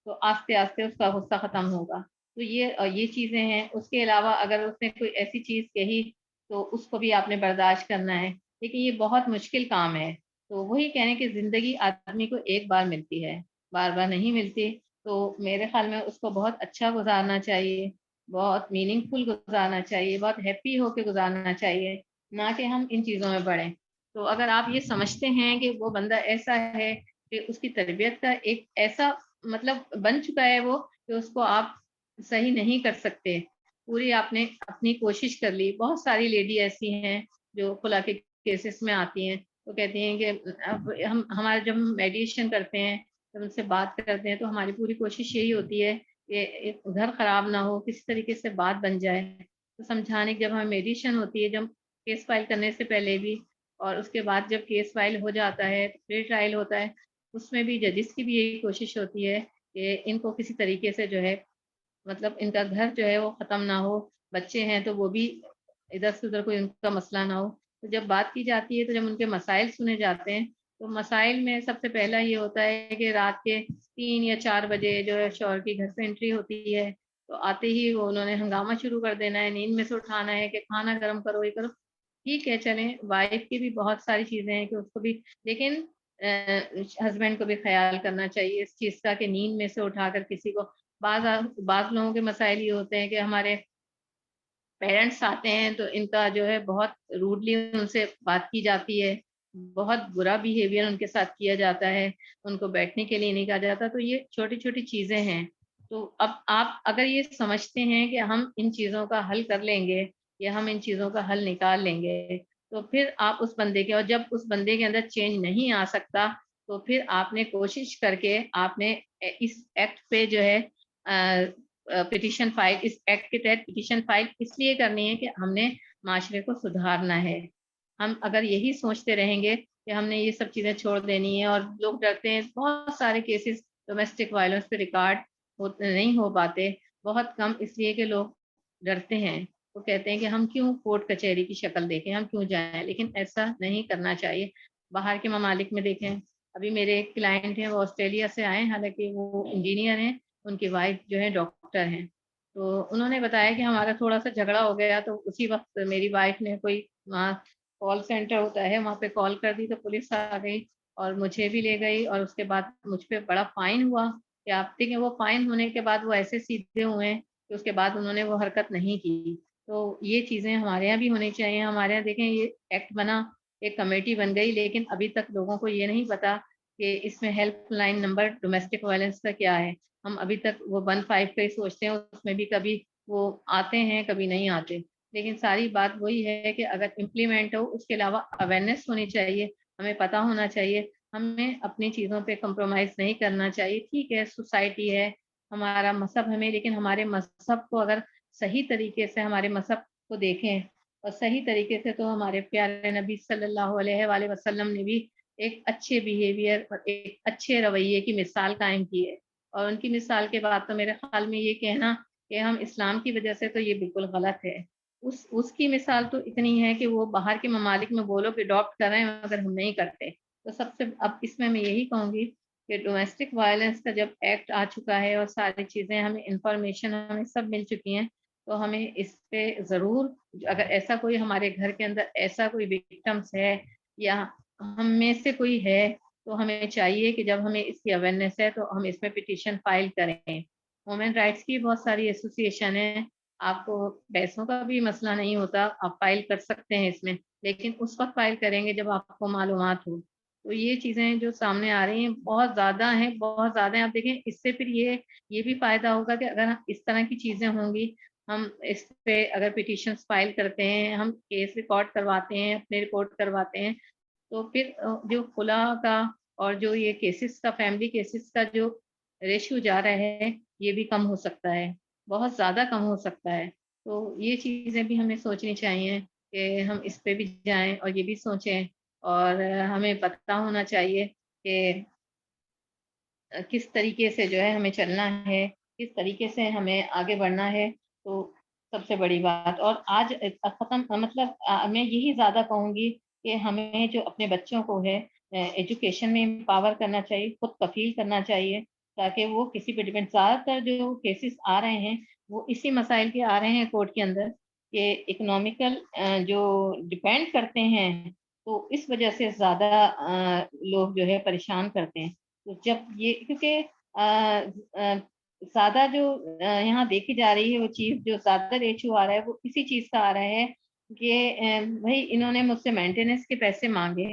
S1: तो आस्ते आस्ते उसका गुस्सा खत्म होगा। तो ये चीजें हैं। उसके अलावा अगर उसने कोई ऐसी चीज कही तो उसको भी आपने बर्दाश्त करना है, लेकिन ये बहुत मुश्किल काम है। तो वही कहने की जिंदगी आदमी को एक बार मिलती है, बार बार नहीं मिलती। तो मेरे ख्याल में उसको बहुत अच्छा गुजारना चाहिए, बहुत मीनिंगफुल गुजारना चाहिए, बहुत हैप्पी होके गुजारना चाहिए, ना कि हम इन चीज़ों में पड़े। तो अगर आप ये समझते हैं कि वो बंदा ऐसा है कि उसकी तरबियत का एक ऐसा मतलब बन चुका है वो, कि उसको आप सही नहीं कर सकते, पूरी आपने अपनी कोशिश कर ली। बहुत सारी लेडी ऐसी हैं जो खुला के केसेस में आती हैं, तो कहती हैं कि अब हम हमारे जब हम मेडिएशन करते हैं, जब उनसे बात करते हैं, तो हमारी पूरी कोशिश यही होती है कि एक घर खराब ना हो, किसी तरीके से बात बन जाए। तो समझाने की जब हमें मेडिएशन होती है, जब केस फाइल करने से पहले भी और उसके बाद जब केस फाइल हो जाता है, प्री ट्रायल होता है, उसमें भी जजेस की भी यही कोशिश होती है कि इनको किसी तरीके से जो है मतलब इनका घर जो है वो ख़त्म ना हो, बच्चे हैं तो वो भी इधर से उधर कोई उनका मसला ना हो। तो जब बात की जाती है, तो जब उनके मसाइल सुने जाते हैं, तो मसाइल में सबसे पहला ये होता है कि रात के 3 या 4 बजे जो है शौहर की घर पे एंट्री होती है, तो आते ही वो उन्होंने हंगामा शुरू कर देना है, नींद में से उठाना है कि खाना गरम करो, ये करो। ठीक है, चलें, वाइफ की भी बहुत सारी चीज़ें हैं कि उसको भी, लेकिन हस्बैंड को भी ख़्याल करना चाहिए इस चीज़ का कि नींद में से उठाकर किसी को बाज़ लोगों के मसाइल ये होते हैं कि हमारे पेरेंट्स आते हैं तो इनका जो है बहुत रूडली उनसे बात की जाती है, बहुत बुरा बिहेवियर उनके साथ किया जाता है, उनको बैठने के लिए नहीं कहा जाता, तो ये छोटी-छोटी चीज़ें हैं। तो अब आप अगर ये समझते हैं कि हम इन चीज़ों का हल कर लेंगे या हम इन चीज़ों का हल निकाल लेंगे, तो फिर आप उस बंदे के, और जब उस बंदे के अंदर चेंज नहीं आ सकता, तो फिर आपने कोशिश करके आपने इस एक्ट पे जो है पिटीशन फाइल, इस एक्ट के तहत पिटीशन फाइल इसलिए करनी है कि हमने माशरे को सुधारना है। हम अगर यही सोचते रहेंगे कि हमने ये सब चीज़ें छोड़ देनी है, और लोग डरते हैं, बहुत सारे केसेस डोमेस्टिक वायलेंस पे रिकॉर्ड नहीं हो पाते, बहुत कम इसलिए कि लोग डरते हैं। वो कहते हैं कि हम क्यों कोर्ट कचहरी की शक्ल देखें, हम क्यों जाएँ, लेकिन ऐसा नहीं करना चाहिए। बाहर के ममालिक में देखें, अभी मेरे एक क्लाइंट हैं, वो ऑस्ट्रेलिया से आए हैं, हालाँकि वो इंजीनियर हैं, उनकी वाइफ जो है डॉक्टर हैं। तो उन्होंने बताया कि हमारा थोड़ा-सा झगड़ा हो गया, तो उसी वक़्त मेरी वाइफ ने कोई वहाँ कॉल सेंटर होता है, वहाँ पे कॉल कर दी, तो पुलिस आ गई और मुझे भी ले गई, और उसके बाद मुझ पे बड़ा फ़ाइन हुआ कि आप देखें, वो फ़ाइन होने के बाद वो ऐसे सीधे हुए हैं कि उसके बाद उन्होंने वो हरकत नहीं की। तो ये चीज़ें हमारे यहाँ भी होनी चाहिए। हमारे यहाँ देखें, ये एक्ट बना, एक कमेटी बन गई, लेकिन अभी तक लोगों को ये नहीं पता कि इसमें हेल्पलाइन नंबर डोमेस्टिक वायलेंस का क्या है। हम अभी तक वो 15 का ही सोचते हैं, उसमें भी कभी वो आते हैं, कभी नहीं आते। लेकिन सारी बात वही है कि अगर इम्प्लीमेंट हो, उसके अलावा अवेयरनेस होनी चाहिए, हमें पता होना चाहिए, हमें अपनी चीज़ों पे कॉम्प्रोमाइज़ नहीं करना चाहिए। ठीक है, सोसाइटी है, हमारा मज़हब हमें, लेकिन हमारे मज़हब को अगर सही तरीके से हमारे मज़हब को देखें और सही तरीके से, तो हमारे प्यारे नबी सल्लल्लाहु अलैहि वसल्लम ने भी एक अच्छे बिहेवियर और एक अच्छे रवैये की मिसाल कायम की है। और उनकी मिसाल के बाद तो मेरे ख़्याल में ये कहना कि हम इस्लाम की वजह से, तो ये बिल्कुल गलत है। उसकी मिसाल तो इतनी है कि वो बाहर के ममालिक में वो लोग अडॉप्ट कर रहे हैं, मगर हम नहीं करते। तो सबसे अब इसमें मैं यही कहूँगी कि डोमेस्टिक वायलेंस का जब एक्ट आ चुका है और सारी चीज़ें हमें इन्फॉर्मेशन हमें सब मिल चुकी हैं, तो हमें इस पे ज़रूर, अगर ऐसा कोई हमारे घर के अंदर ऐसा कोई विक्टिम्स है या हम में से कोई है, तो हमें चाहिए कि जब हमें इसकी अवेयरनेस है, तो हम इसमें पिटीशन फाइल करें। वुमेन राइट्स की बहुत सारी एसोसिएशन है, आपको पैसों का भी मसला नहीं होता, आप फाइल कर सकते हैं इसमें, लेकिन उस वक़्त फाइल करेंगे जब आपको मालूमात हो। तो ये चीज़ें जो सामने आ रही हैं बहुत ज़्यादा हैं, बहुत ज़्यादा हैं। आप देखें, इससे फिर ये भी फ़ायदा होगा कि अगर इस तरह की चीज़ें होंगी, हम इस पे अगर पिटीशंस फाइल करते हैं, हम केस रिकॉर्ड करवाते हैं, अपने रिपोर्ट करवाते हैं, तो फिर जो खुला का और जो ये केसेस का, फैमिली केसेस का जो रेशियो जा रहा है, ये भी कम हो सकता है, बहुत ज़्यादा कम हो सकता है। तो ये चीज़ें भी हमें सोचनी चाहिए कि हम इस पे भी जाएँ और ये भी सोचें, और हमें पता होना चाहिए कि किस तरीके से जो है हमें चलना है, किस तरीके से हमें आगे बढ़ना है, तो सबसे बड़ी बात। और आज ख़त्म मतलब मैं यही ज़्यादा कहूँगी कि हमें जो अपने बच्चों को है एजुकेशन में एम्पावर करना चाहिए, खुद कफ़ील करना चाहिए, ताकि वो किसी पे डिपेंड, ज़्यादातर जो केसेस आ रहे हैं, वो इसी मसाइल के आ रहे हैं कोर्ट के अंदर कि इकोनॉमिकल जो डिपेंड करते हैं, तो इस वजह से ज़्यादा लोग जो है परेशान करते हैं। तो जब ये, क्योंकि ज़्यादा जो यहाँ देखी जा रही है वो चीज़, जो ज़्यादा रेशियो आ रहा है वो इसी चीज़ का आ रहा है कि भई इन्होंने मुझसे मेंटेनेंस के पैसे माँगे,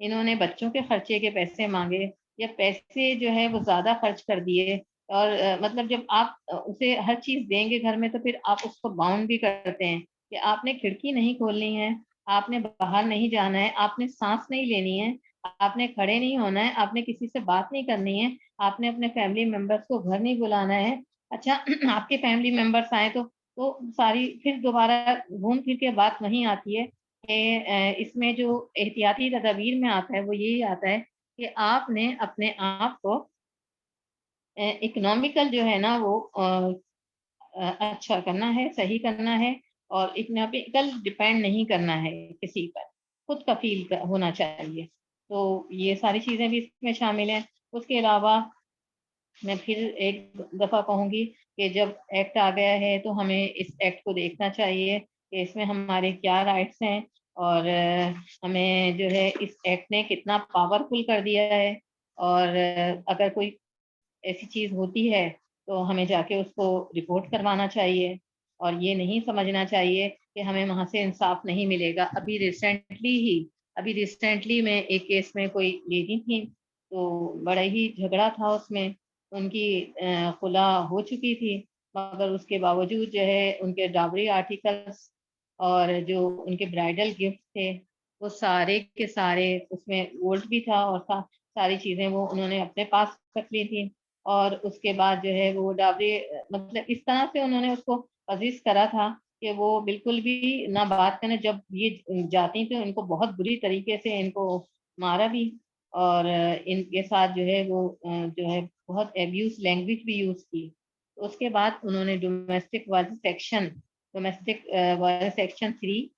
S1: इन्होंने बच्चों के खर्चे के पैसे माँगे, या पैसे जो है वो ज़्यादा खर्च कर दिए, और मतलब जब आप उसे हर चीज़ देंगे घर में, तो फिर आप उसको बाउंड भी करते हैं कि आपने खिड़की नहीं खोलनी है, आपने बाहर नहीं जाना है, आपने साँस नहीं लेनी है, आपने खड़े नहीं होना है, आपने किसी से बात नहीं करनी है, आपने अपने फैमिली मेंबर्स को घर नहीं बुलाना है। अच्छा आपके फैमिली मेंबर्स आए तो तो सारी फिर दोबारा घूम फिर के बात वहीं आती है कि इसमें जो एहतियाती तदाबीर में आता है वो यही आता है कि आपने अपने आप को इकोनॉमिकल जो है ना वो अच्छा करना है, सही करना है, और इकोनॉमिकल डिपेंड नहीं करना है किसी पर, खुद कफील होना चाहिए। तो ये सारी चीज़ें भी इसमें शामिल हैं। उसके अलावा मैं फिर एक दफ़ा कहूँगी कि जब एक्ट आ गया है तो हमें इस एक्ट को देखना चाहिए कि इसमें हमारे क्या राइट्स हैं, और हमें जो है इस एक्ट ने कितना पावरफुल कर दिया है। और अगर कोई ऐसी चीज़ होती है तो हमें जाके उसको रिपोर्ट करवाना चाहिए, और ये नहीं समझना चाहिए कि हमें वहाँ से इंसाफ नहीं मिलेगा। अभी रिसेंटली में एक केस में कोई लेडी थी, तो बड़ा ही झगड़ा था उसमें, उनकी खुला हो चुकी थी, मगर उसके बावजूद जो है उनके डावरी आर्टिकल्स और जो उनके ब्राइडल गिफ्ट थे वो सारे के सारे, उसमें गोल्ड भी था और सारी चीज़ें वो उन्होंने अपने पास रख ली थी। और उसके बाद जो है वो डावरी मतलब इस तरह से उन्होंने उसको अजीज करा था कि वो बिल्कुल भी ना बात करने, जब ये जाती थी इनको बहुत बुरी तरीके से इनको मारा भी, और इनके साथ जो है वो जो है बहुत एब्यूज लैंग्वेज भी यूज की। उसके बाद उन्होंने डोमेस्टिक वायलेंस सेक्शन 3,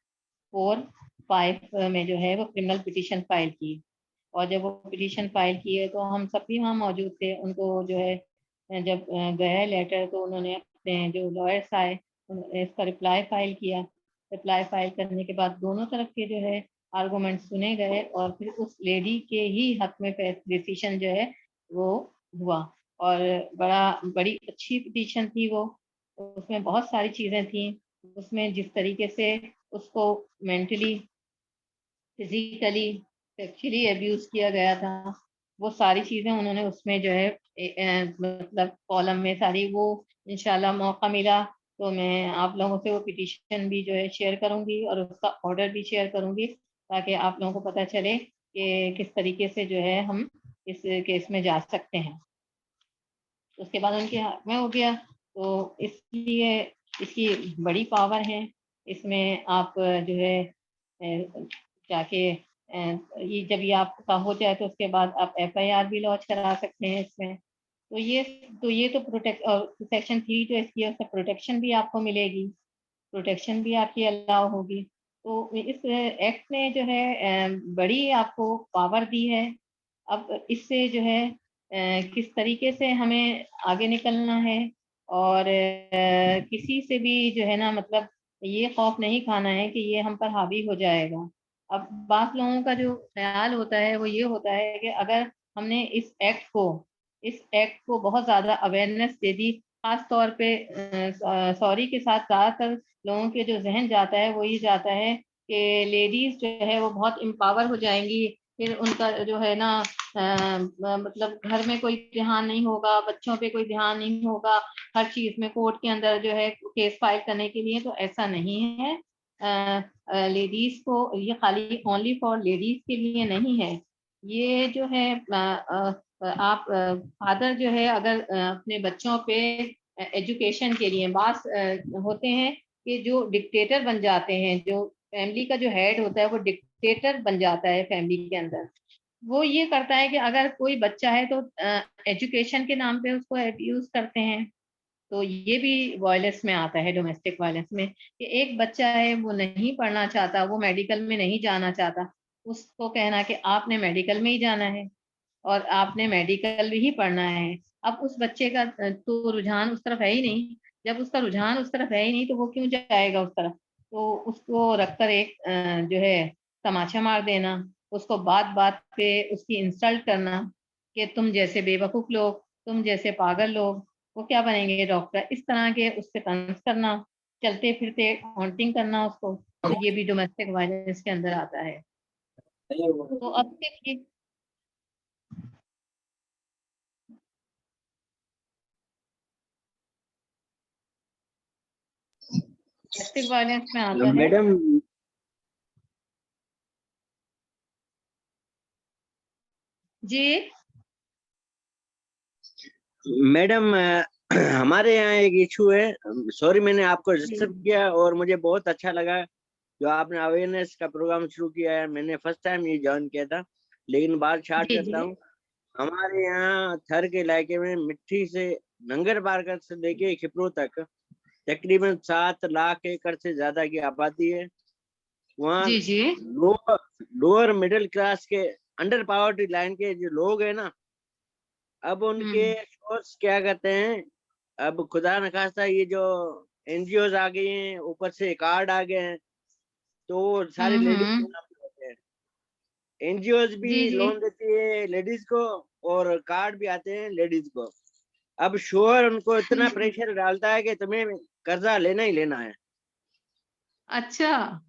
S1: 4, 5 में जो है वो क्रिमिनल पिटीशन फाइल की। और जब वो पिटीशन फाइल किए तो हम सब भी वहाँ मौजूद थे। उनको जो है जब गया लेटर तो उन्होंने अपने जो लॉयर्स आए उन्होंने इसका रिप्लाई फाइल किया। रिप्लाई फाइल करने के बाद दोनों तरफ के जो है आर्गूमेंट सुने गए, और फिर उस लेडी के ही हक में डिसीजन जो है वो हुआ। और बड़ी अच्छी पिटीशन थी वो, उसमें बहुत सारी चीज़ें थी। उसमें जिस तरीके से उसको मेंटली, फिजिकली, सेक्सुअली अब्यूज किया गया था, वो सारी चीजें उन्होंने उसमें जो है मतलब कॉलम में सारी वो, इंशाल्लाह मौका मिला तो मैं आप लोगों से वो पिटीशन भी जो है शेयर करूंगी और उसका ऑर्डर भी शेयर करूंगी, ताकि आप लोगों को पता चले कि किस तरीके से जो है हम इस केस में जा सकते हैं। उसके बाद उनके हाथ में हो गया, तो इसलिए इसकी बड़ी पावर है। इसमें आप जो है जाके ये आपका हो जाए तो उसके बाद आप एफआईआर भी लॉन्च करा सकते हैं इसमें। तो ये तो प्रोटेक्ट और सेक्शन 3 जो इसकी है उससे प्रोटेक्शन भी आपको मिलेगी, प्रोटेक्शन भी आपकी अलाउ होगी। तो इस एक्ट ने जो है बड़ी आपको पावर दी है। अब इससे जो है किस तरीके से हमें आगे निकलना है, और किसी से भी जो है ना मतलब ये खौफ नहीं खाना है कि ये हम पर हावी हो जाएगा। अब बात लोगों का जो ख्याल होता है वो ये होता है कि अगर हमने इस एक्ट को बहुत ज़्यादा अवेयरनेस दे दी, खास तौर पे सॉरी के साथ ज़्यादातर लोगों के जो जहन जाता है वो ये जाता है कि लेडीज जो है वो बहुत एम्पावर हो जाएंगी, फिर उनका जो है ना मतलब घर में कोई ध्यान नहीं होगा, बच्चों पे कोई ध्यान नहीं होगा, हर चीज में कोर्ट के अंदर जो है केस फाइल करने के लिए। तो ऐसा नहीं है। लेडीज को ये खाली ओनली फॉर लेडीज के लिए नहीं है। ये जो है आप फादर जो है अगर अपने बच्चों पे एजुकेशन के लिए बात होते हैं कि जो डिक्टेटर बन जाते हैं, जो फैमिली का जो हेड होता है वो डिक्टेटर बन जाता है फैमिली के अंदर। वो ये करता है कि अगर कोई बच्चा है तो एजुकेशन के नाम पे उसको अब्यूज करते हैं। तो ये भी वायलेंस में आता है, डोमेस्टिक वायलेंस में, कि एक बच्चा है वो नहीं पढ़ना चाहता, वो मेडिकल में नहीं जाना चाहता, उसको कहना कि आपने मेडिकल में ही जाना है और आपने मेडिकल ही पढ़ना है। अब उस बच्चे का तो रुझान उस तरफ है ही नहीं। जब उसका रुझान उस तरफ है ही नहीं तो वो क्यों जाएगा उस तरफ। तो उसको रखकर एक जो है तमाचा मार देना, उसको बात बात पे उसकी इंसल्ट करना कि तुम जैसे बेवकूफ लोग, तुम जैसे पागल लोग, वो क्या बनेंगे डॉक्टर, इस तरह के उससे तंज करना, चलते फिरते हॉन्टिंग करना उसको। तो ये भी डोमेस्टिक वायलेंस के अंदर आता है। तो अब देखिए डोमेस्टिक वायलेंस में आता है।
S2: मैडम
S1: जी।
S2: मैडम हमारे यहाँ एक इशू है, सॉरी मैंने आपको
S1: जी
S2: डिस्टर्ब किया, और मुझे बहुत अच्छा लगा जो आपने अवेयरनेस का प्रोग्राम शुरू किया है। मैंने फर्स्ट टाइम ये ज्वाइन किया था, लेकिन बात स्टार्ट
S1: जी
S2: करता
S1: जी।
S2: हूँ। हमारे यहाँ थर के इलाके में मिट्टी से नंगर पार्क से लेके खिपरू तक तकरीबन 7 लाख एकड़ से ज्यादा की आबादी है। वहाँ
S1: जी जी।
S2: लोअर लोअर मिडिल क्लास के, अंडर पावर्टी लाइन के जो लोग हैं ना, अब उनके
S1: हम्म
S2: सोर्स क्या करते हैं। अब खुदा न खास्ता ये जो एनजीओ आ गई हैं, ऊपर से कार्ड आ गए हैं, तो सारी लेडीज
S1: हम्म।
S2: होते हैं। एनजीओ भी
S1: जी जी।
S2: लोन देती है लेडीज को, और कार्ड भी आते हैं लेडीज को। अब शोहर उनको इतना प्रेशर डालता है कि तुम्हें कर्जा लेना ही लेना है।
S1: अच्छा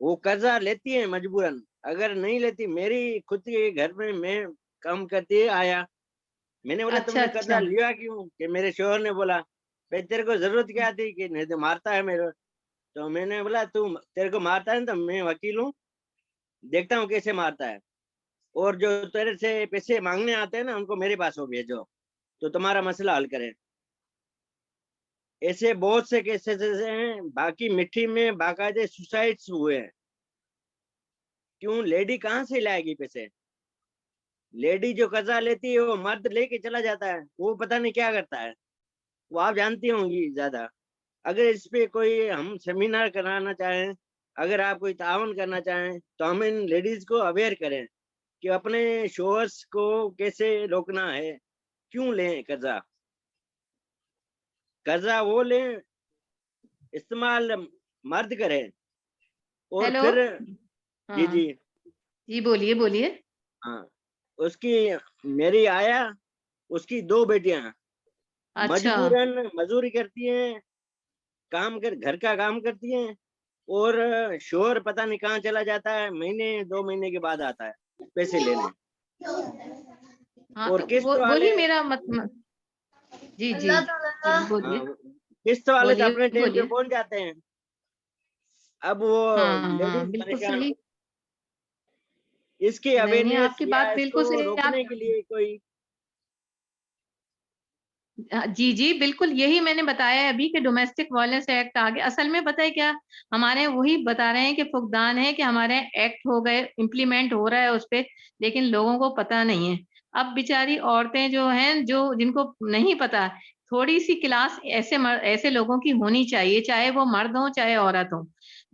S2: वो कर्जा लेती है मजबूरन, अगर नहीं लेती, मेरी खुद के घर में मैं काम करती है आया, मैंने बोला
S1: अच्छा।
S2: तुमने कर्जा
S1: अच्छा।
S2: लिया क्यों, कि मेरे शोहर ने बोला भाई तेरे को जरूरत क्या थी, कि नहीं तो मारता है मेरे। तो मैंने बोला तू तेरे को मारता है ना, तो मैं वकील हूँ, देखता हूँ कैसे मारता है, और जो तेरे से पैसे मांगने आते हैं ना उनको मेरे पास हो भेजो, तो तुम्हारा मसला हल करें। ऐसे बहुत से केसेस ऐसे हैं। बाकी मिट्टी में बाकायदे सुसाइड्स हुए हैं। क्यों, लेडी कहाँ से लाएगी पैसे। लेडी जो कर्जा लेती है वो मर्द लेके चला जाता है, वो पता नहीं क्या करता है, वो आप जानती होंगी ज्यादा। अगर इस पे कोई हम सेमिनार कराना चाहें, अगर आप कोई तावन करना चाहें, तो हम इन लेडीज को अवेयर करें कि अपने शोहर्स को कैसे रोकना है। क्यों लें कर्जा, कर्जा वो लें, इस्तेमाल मर्द करें, और
S1: हेलो।
S2: फिर। जी
S1: हाँ
S2: जी।
S1: जी, बोलिए बोलिए।
S2: हाँ, उसकी, मेरी आया, उसकी 2 बेटियां
S1: अच्छा।
S2: मजबूरन मजदूरी करती हैं, काम कर, घर का काम करती हैं, और शोहर पता नहीं कहाँ चला जाता है, महीने 2 महीने के बाद आता है पैसे लेने।
S1: हाँ
S2: और
S1: तो
S2: किस्त
S1: वो
S2: वाले,
S1: वही मेरा जी जी जी,
S2: हाँ,
S1: बोलिए
S2: किस्त वाले तो
S1: बोलिए
S2: अपने टाइम पे
S1: बोलिए।
S2: पहुंच जाते हैं। अब वो
S1: हाँ
S2: लेडीज
S1: हाँ, बिल्कुल
S2: परेशान।
S1: सही।
S2: इसकी
S1: नहीं नहीं,
S2: अवेयरनेस
S1: आपकी
S2: या
S1: बात बिल्कुल
S2: इसको
S1: सही। आप
S2: रोकने के लिए कोई।
S1: जी जी, बिल्कुल यही मैंने बताया है अभी कि डोमेस्टिक वायलेंस एक्ट आ गया। असल में पता है क्या, हमारे वही बता रहे हैं कि फुकदान है कि हमारे एक्ट हो गए, इम्प्लीमेंट हो रहा है उस पे, लेकिन लोगों को पता नहीं है। अब बेचारी औरतें जो हैं, जो जिनको नहीं पता, थोड़ी सी क्लास ऐसे लोगों की होनी चाहिए, चाहे वो मर्द हो चाहे औरत हो।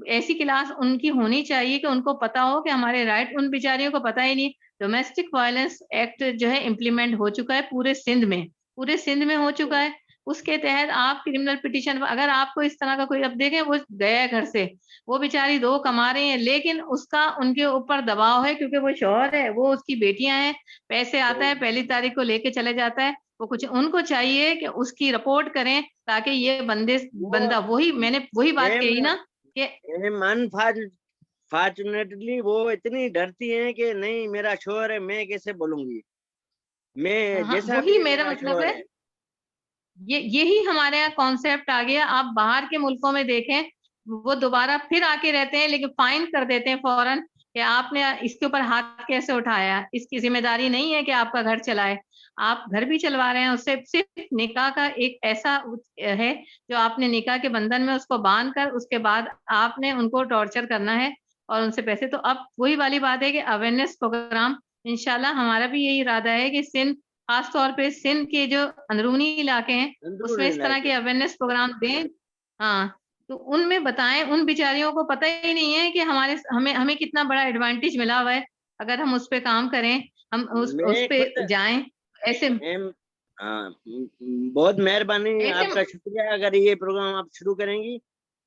S1: ऐसी क्लास उनकी होनी चाहिए कि उनको पता हो कि हमारे राइट, उन बेचारियों को पता ही नहीं। डोमेस्टिक वायलेंस एक्ट जो है इम्प्लीमेंट हो चुका है पूरे सिंध में हो चुका है। उसके तहत आप क्रिमिनल पिटीशन, अगर आपको इस तरह का कोई, अब देखें वो गया है घर से, वो बेचारी 2 कमा रही है, लेकिन उसका उनके ऊपर दबाव है क्योंकि वो शौहर है, वो उसकी बेटियां हैं, पैसे आता है पहली तारीख को लेके चले जाता है। वो कुछ उनको चाहिए कि उसकी रिपोर्ट करें, ताकि ये
S2: वो
S1: बंदा, वही मैंने वही बात
S2: एम
S1: कही ना कि
S2: एम अनफॉर्चुनेटली वो इतनी डरती हैं कि नहीं मेरा शोहर है, मैं कैसे बोलूंगी, मैं
S1: हाँ,
S2: जैसा भी
S1: वही
S2: है
S1: मेरा
S2: मेरा
S1: मतलब
S2: शोहर
S1: है।
S2: है।
S1: यही हमारे यहाँ कॉन्सेप्ट आ गया। आप बाहर के मुल्कों में देखें, वो दोबारा फिर आके रहते हैं, लेकिन फाइन कर देते हैं फौरन कि आपने इसके ऊपर हाथ कैसे उठाया, इसकी जिम्मेदारी नहीं है कि आपका घर चलाए। आप घर भी चलवा रहे हैं उससे, सिर्फ निकाह का एक ऐसा है, जो आपने निकाह के बंधन में उसको बांध कर उसके बाद आपने उनको टॉर्चर करना है और उनसे पैसे। तो अब वही वाली बात है कि अवेयरनेस प्रोग्राम, इंशाल्लाह हमारा भी यही इरादा है कि सिंध, खास तौर पे सिंध के जो अंदरूनी इलाके हैं, उसमें
S2: अंदरूनी
S1: इस तरह के
S2: इलाके।
S1: अवेयरनेस प्रोग्राम दें। हाँ, तो उनमें बताएं, उन बिचारियों को पता ही नहीं है कि हमें हमें कितना बड़ा एडवांटेज मिला हुआ है, अगर हम उस पे काम करें, हम उस
S2: मैं
S1: पे
S2: खुद
S1: जाएं। ऐसे
S2: एम हाँ, बहुत मेहरबानी,
S1: ऐसे
S2: आपका शुक्रिया। अगर ये प्रोग्राम आप शुरू करेंगी,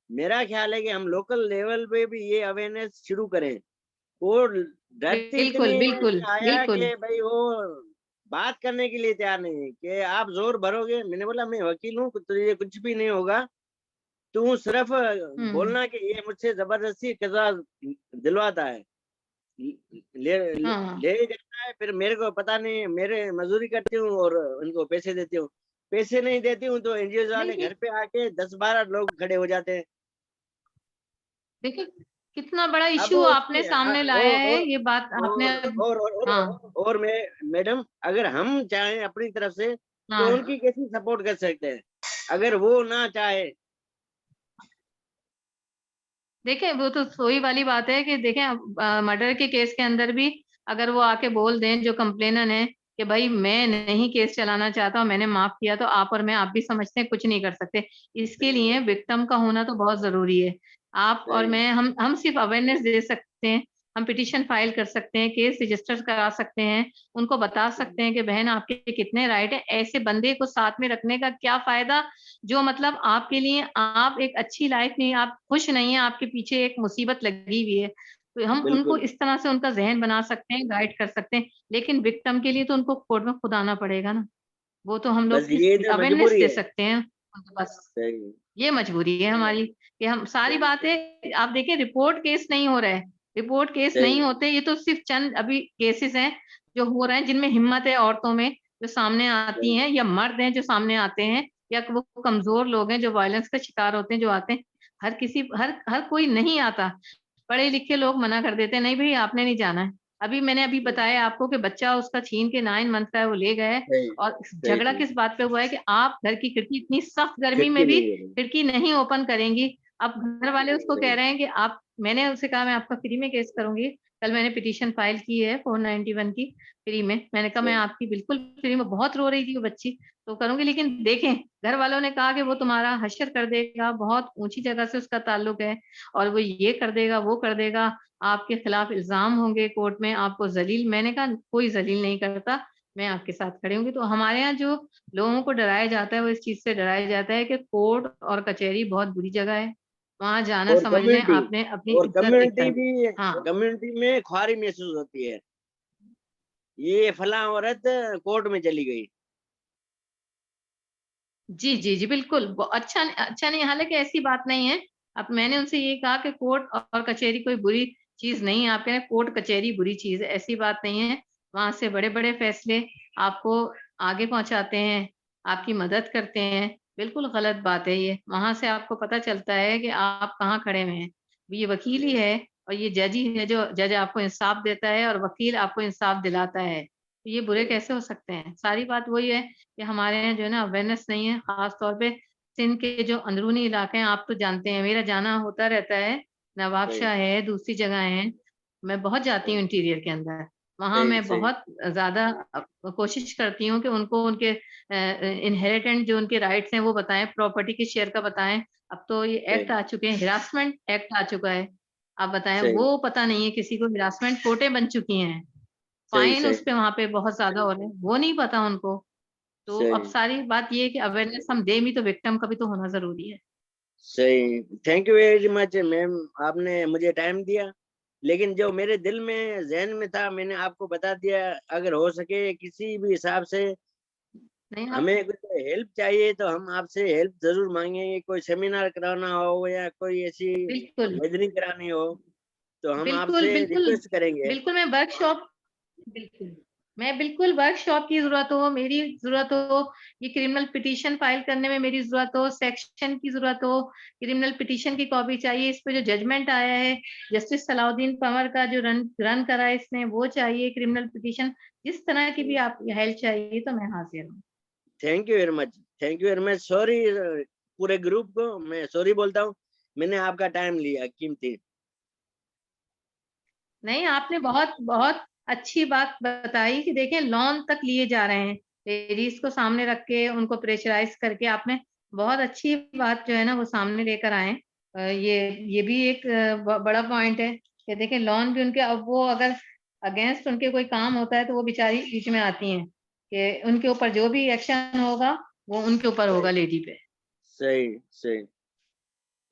S2: मेरा ख्याल है कि हम लोकल लेवल पे भी ये अवेयरनेस शुरू करें। और डरती इतनी
S1: बिल्कुल
S2: है
S1: बिल्कुल
S2: कि आया
S1: बिल्कुल।
S2: कि भाई वो बात करने के लिए तैयार नहीं है, कि आप जोर भरोगे। मैंने बोला मैं वकील हूँ, तो ये कुछ भी नहीं होगा, तू सिर्फ
S1: हम्म।
S2: बोलना कि ये मुझसे जबरदस्ती कर्जा दिलवाता है, ले ले
S1: हाँ
S2: ले जाता है, फिर मेरे को पता नहीं, मेरे मजदूरी करती हूँ और उनको पैसे देती हूँ, पैसे नहीं देती हूँ तो एनजीओ
S1: नहीं
S2: वाले
S1: नहीं,
S2: घर पे आके 10-12 लोग खड़े हो जाते हैं।
S1: देखिए कितना बड़ा
S2: अब
S1: इशू आपने
S2: उसकी
S1: सामने लाया है, ये बात आपने।
S2: और
S1: हाँ
S2: और मैं मैडम, अगर हम चाहें अपनी तरफ से तो
S1: हाँ
S2: उनकी कैसे सपोर्ट कर सकते हैं अगर वो ना चाहे?
S1: देखें, वो तो वही वाली बात है कि देखें, मर्डर के केस के अंदर भी अगर वो आके बोल दें जो कंप्लेनर है कि भाई मैं नहीं केस चलाना चाहता हूँ, मैंने माफ किया, तो आप और मैं, आप भी समझते हैं कुछ नहीं कर सकते। इसके
S2: सही
S1: लिए विक्टिम का होना तो बहुत जरूरी है। आप और
S2: सही
S1: मैं, हम सिर्फ अवेयरनेस दे सकते हैं, हम पिटीशन फाइल कर सकते हैं, केस रजिस्टर करा सकते हैं, उनको बता सकते हैं कि बहन आपके कितने राइट है, ऐसे बंदे को साथ में रखने का क्या फायदा जो मतलब आपके लिए, आप एक अच्छी लाइफ नहीं, आप खुश नहीं है, आपके पीछे एक मुसीबत लगी हुई है, तो हम उनको
S2: बिल्कुल।
S1: इस तरह से उनका जहन बना सकते हैं, गाइड कर सकते हैं। लेकिन विक्टिम के लिए तो उनको कोर्ट में खुद आना पड़ेगा ना। वो तो हम
S2: बस
S1: लोग
S2: ये तो
S1: अवेयरनेस
S2: मजबूरी
S1: दे
S2: है।
S1: सकते हैं बस।
S2: सही
S1: ये मजबूरी है हमारी कि हम, सारी
S2: सही
S1: बात है, आप देखिए रिपोर्ट केस नहीं हो रहा है, रिपोर्ट केस नहीं
S2: सही
S1: होते, ये तो सिर्फ चंद अभी केसेस हैं जो हो रहे हैं जिनमें हिम्मत है औरतों में जो सामने आती
S2: सही
S1: हैं, या मर्द हैं जो सामने आते हैं, या वो कमजोर लोग हैं जो वायलेंस का शिकार होते हैं जो आते हैं। हर किसी, हर हर कोई नहीं आता। पढ़े लिखे लोग मना कर देते हैं, नहीं भाई आपने नहीं जाना है। मैंने बताया आपको कि बच्चा उसका छीन के 9 मंथ का है, वो ले गए।
S2: सही
S1: और
S2: सही
S1: झगड़ा
S2: सही।
S1: किस बात पे हुआ है कि आप घर की खिड़की, इतनी सख्त गर्मी
S2: खिड़की
S1: में भी
S2: नहीं है।
S1: खिड़की नहीं ओपन करेंगी। अब घर वाले उसको कह
S2: सही
S1: रहे हैं कि आप, मैंने उसे कहा मैं आपका फ्री में केस करूंगी। कल मैंने पिटीशन फाइल की है 491 की, फ्री में। मैंने कहा मैं
S2: सही
S1: आपकी बिल्कुल फ्री में, बहुत रो रही थी वो बच्ची, तो करूंगी, लेकिन देखें घर वालों ने कहा कि वो तुम्हारा हश्र कर देगा, बहुत ऊंची जगह से उसका ताल्लुक है, और वो ये कर देगा वो कर देगा, आपके खिलाफ इल्जाम होंगे कोर्ट में, आपको जलील। मैंने कहा कोई जलील नहीं करता, मैं आपके साथ खड़ी होंगी। तो हमारे यहाँ जो लोगों को डराया जाता है वो इस चीज से डराया जाता है कि कोर्ट और कचहरी बहुत बुरी जगह है, वहां जाना
S2: और
S1: समझ लें
S2: कम्युनिटी,
S1: आपने अपनी
S2: और
S1: इज्जत एक
S2: कम्युनिटी
S1: तरफ।
S2: भी,
S1: हाँ
S2: कम्युनिटी में ख्वारी महसूस होती है, ये फलां औरत कोर्ट में चली गई।
S1: जी जी जी बिल्कुल, अच्छा अच्छा नहीं, हालांकि ऐसी बात नहीं है। अब मैंने उनसे ये कहा कि कोर्ट और कचहरी कोई बुरी चीज नहीं है, आप कह रहे हैं कोर्ट कचहरी बुरी चीज है, ऐसी बात नहीं है। वहां से बड़े बड़े फैसले आपको आगे पहुंचाते हैं, आपकी मदद करते हैं। बिल्कुल गलत बात है ये, वहां से आपको पता चलता है कि आप कहाँ खड़े हुए हैं। ये वकील ही है और ये जज ही है, जो जज आपको इंसाफ देता है और वकील आपको इंसाफ दिलाता है, तो ये बुरे कैसे हो सकते हैं। सारी बात वही है कि हमारे यहाँ जो है ना अवेयरनेस नहीं है, खास तौर पे सिंध के जो अंदरूनी इलाके हैं, आप तो जानते हैं, मेरा जाना होता रहता है,
S2: सही
S1: नवाबशाह है, दूसरी जगह है, मैं बहुत जाती हूँ
S2: सही
S1: इंटीरियर के अंदर। वहां
S2: सही
S1: मैं
S2: सही
S1: बहुत ज्यादा कोशिश करती हूँ कि उनको उनके इनहेरिटेंट जो उनके राइट्स हैं वो बताएं, प्रॉपर्टी के शेयर का बताएं। अब तो ये एक्ट
S2: सही
S1: आ चुके हैं, हिरासमेंट एक्ट आ चुका है, आप बताएं,
S2: सही
S1: वो पता नहीं है किसी को, हिरासमेंट कोर्टें बन चुकी हैं,
S2: सही
S1: फाइन
S2: सही
S1: उस पे वहां पे बहुत ज्यादा हो रहे हैं, वो नहीं पता उनको। तो अब
S2: सही
S1: सारी बात ये है कि अवेयरनेस हम दें भी, तो विक्टिम का भी तो होना जरूरी है।
S2: सही। Thank you very much ma'am, आपने मुझे टाइम दिया, लेकिन जो मेरे दिल में जहन में था मैंने आपको बता दिया। अगर हो सके किसी भी हिसाब से
S1: नहीं आप,
S2: हमें कुछ हेल्प चाहिए तो हम आपसे हेल्प जरूर मांगेंगे। कोई सेमिनार कराना हो या कोई ऐसी
S1: बिल्कुल
S2: गैदरिंग करानी हो तो हम
S1: बिल्कुल
S2: आपसे
S1: बिल्कुल
S2: रिक्वेस्ट करेंगे।
S1: बिल्कुल, मैं वर्कशॉप, बिल्कुल, मैं बिल्कुल वर्कशॉप की जरूरत हो, मेरी जरूरत हो, ये क्रिमिनल पिटीशन फाइल करने में मेरी जरूरत हो, सेक्शन की जरूरत हो, क्रिमिनल पिटीशन की कॉपी चाहिए, इस पे जो जजमेंट आया है जस्टिस सलाउद्दीन पंवर का, जो रन रन करा है इसने, वो चाहिए, क्रिमिनल पिटीशन, जिस तरह की भी आप हेल्प चाहिए तो मैं हाजिर हूँ।
S2: Thank you very much, thank you very much. Sorry पूरे ग्रुप को मैं सॉरी बोलता हूँ, मैंने आपका टाइम लिया कीमती।
S1: नहीं, आपने बहुत बहुत अच्छी बात बताई कि देखें लोन तक लिए जा रहे हैं, लेडीज को सामने रख के उनको प्रेशराइज करके, आपने बहुत अच्छी बात जो है ना वो सामने लेकर आए। ये भी एक बड़ा पॉइंट है कि देखें लोन भी उनके, अब वो अगर अगेंस्ट उनके कोई काम होता है तो वो बेचारी बीच में आती हैं कि उनके ऊपर जो भी एक्शन होगा वो उनके ऊपर होगा,
S2: सही
S1: लेडी पे।
S2: सही सही।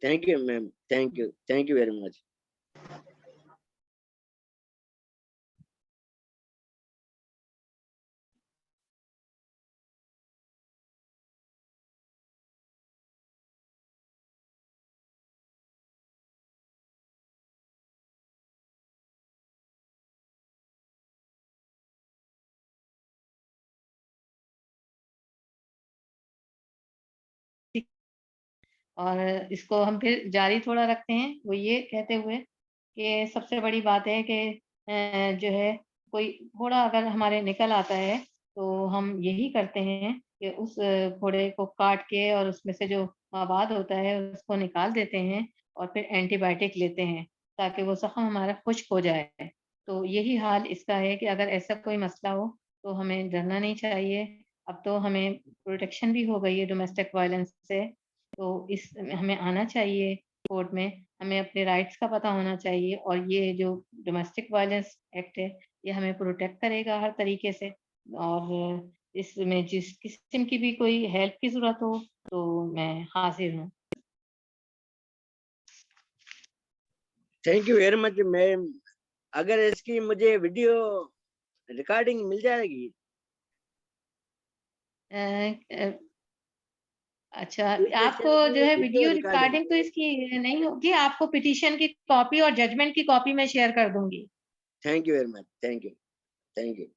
S2: Thank you ma'am, thank you very much.
S1: और इसको हम फिर जारी थोड़ा रखते हैं, वो ये कहते हुए कि सबसे बड़ी बात है कि जो है कोई थोड़ा अगर हमारे निकल आता है तो हम यही करते हैं कि उस फोड़े को काट के और उसमें से जो मवाद होता है उसको निकाल देते हैं और फिर एंटीबायोटिक लेते हैं ताकि वो जख्म हमारा खुश्क हो जाए। तो यही हाल इसका है कि अगर ऐसा कोई मसला हो तो हमें डरना नहीं चाहिए। अब तो हमें प्रोटेक्शन भी हो गई है डोमेस्टिक वायलेंस से, तो इस हमें आना चाहिए कोर्ट में, हमें अपने राइट्स का पता होना चाहिए और ये जो डोमेस्टिक वायलेंस एक्ट है ये हमें प्रोटेक्ट करेगा हर तरीके से। और इसमें जिस किस्म की भी कोई हेल्प की ज़रूरत हो तो मैं हाज़िर हूँ।
S2: Thank you very much ma'am. अगर इसकी मुझे वीडियो रिकॉर्डिंग मिल जाएगी?
S1: अ अ, अच्छा,
S2: इस
S1: आपको
S2: सेशन
S1: जो
S2: की
S1: है
S2: वीडियो
S1: वीडियो
S2: रिकॉर्डिंग।
S1: रिकॉर्डिंग तो इसकी नहीं होगी, आपको पिटीशन की कॉपी और जजमेंट की कॉपी मैं शेयर कर दूँगी।
S2: Thank you very much. Thank you. Thank you.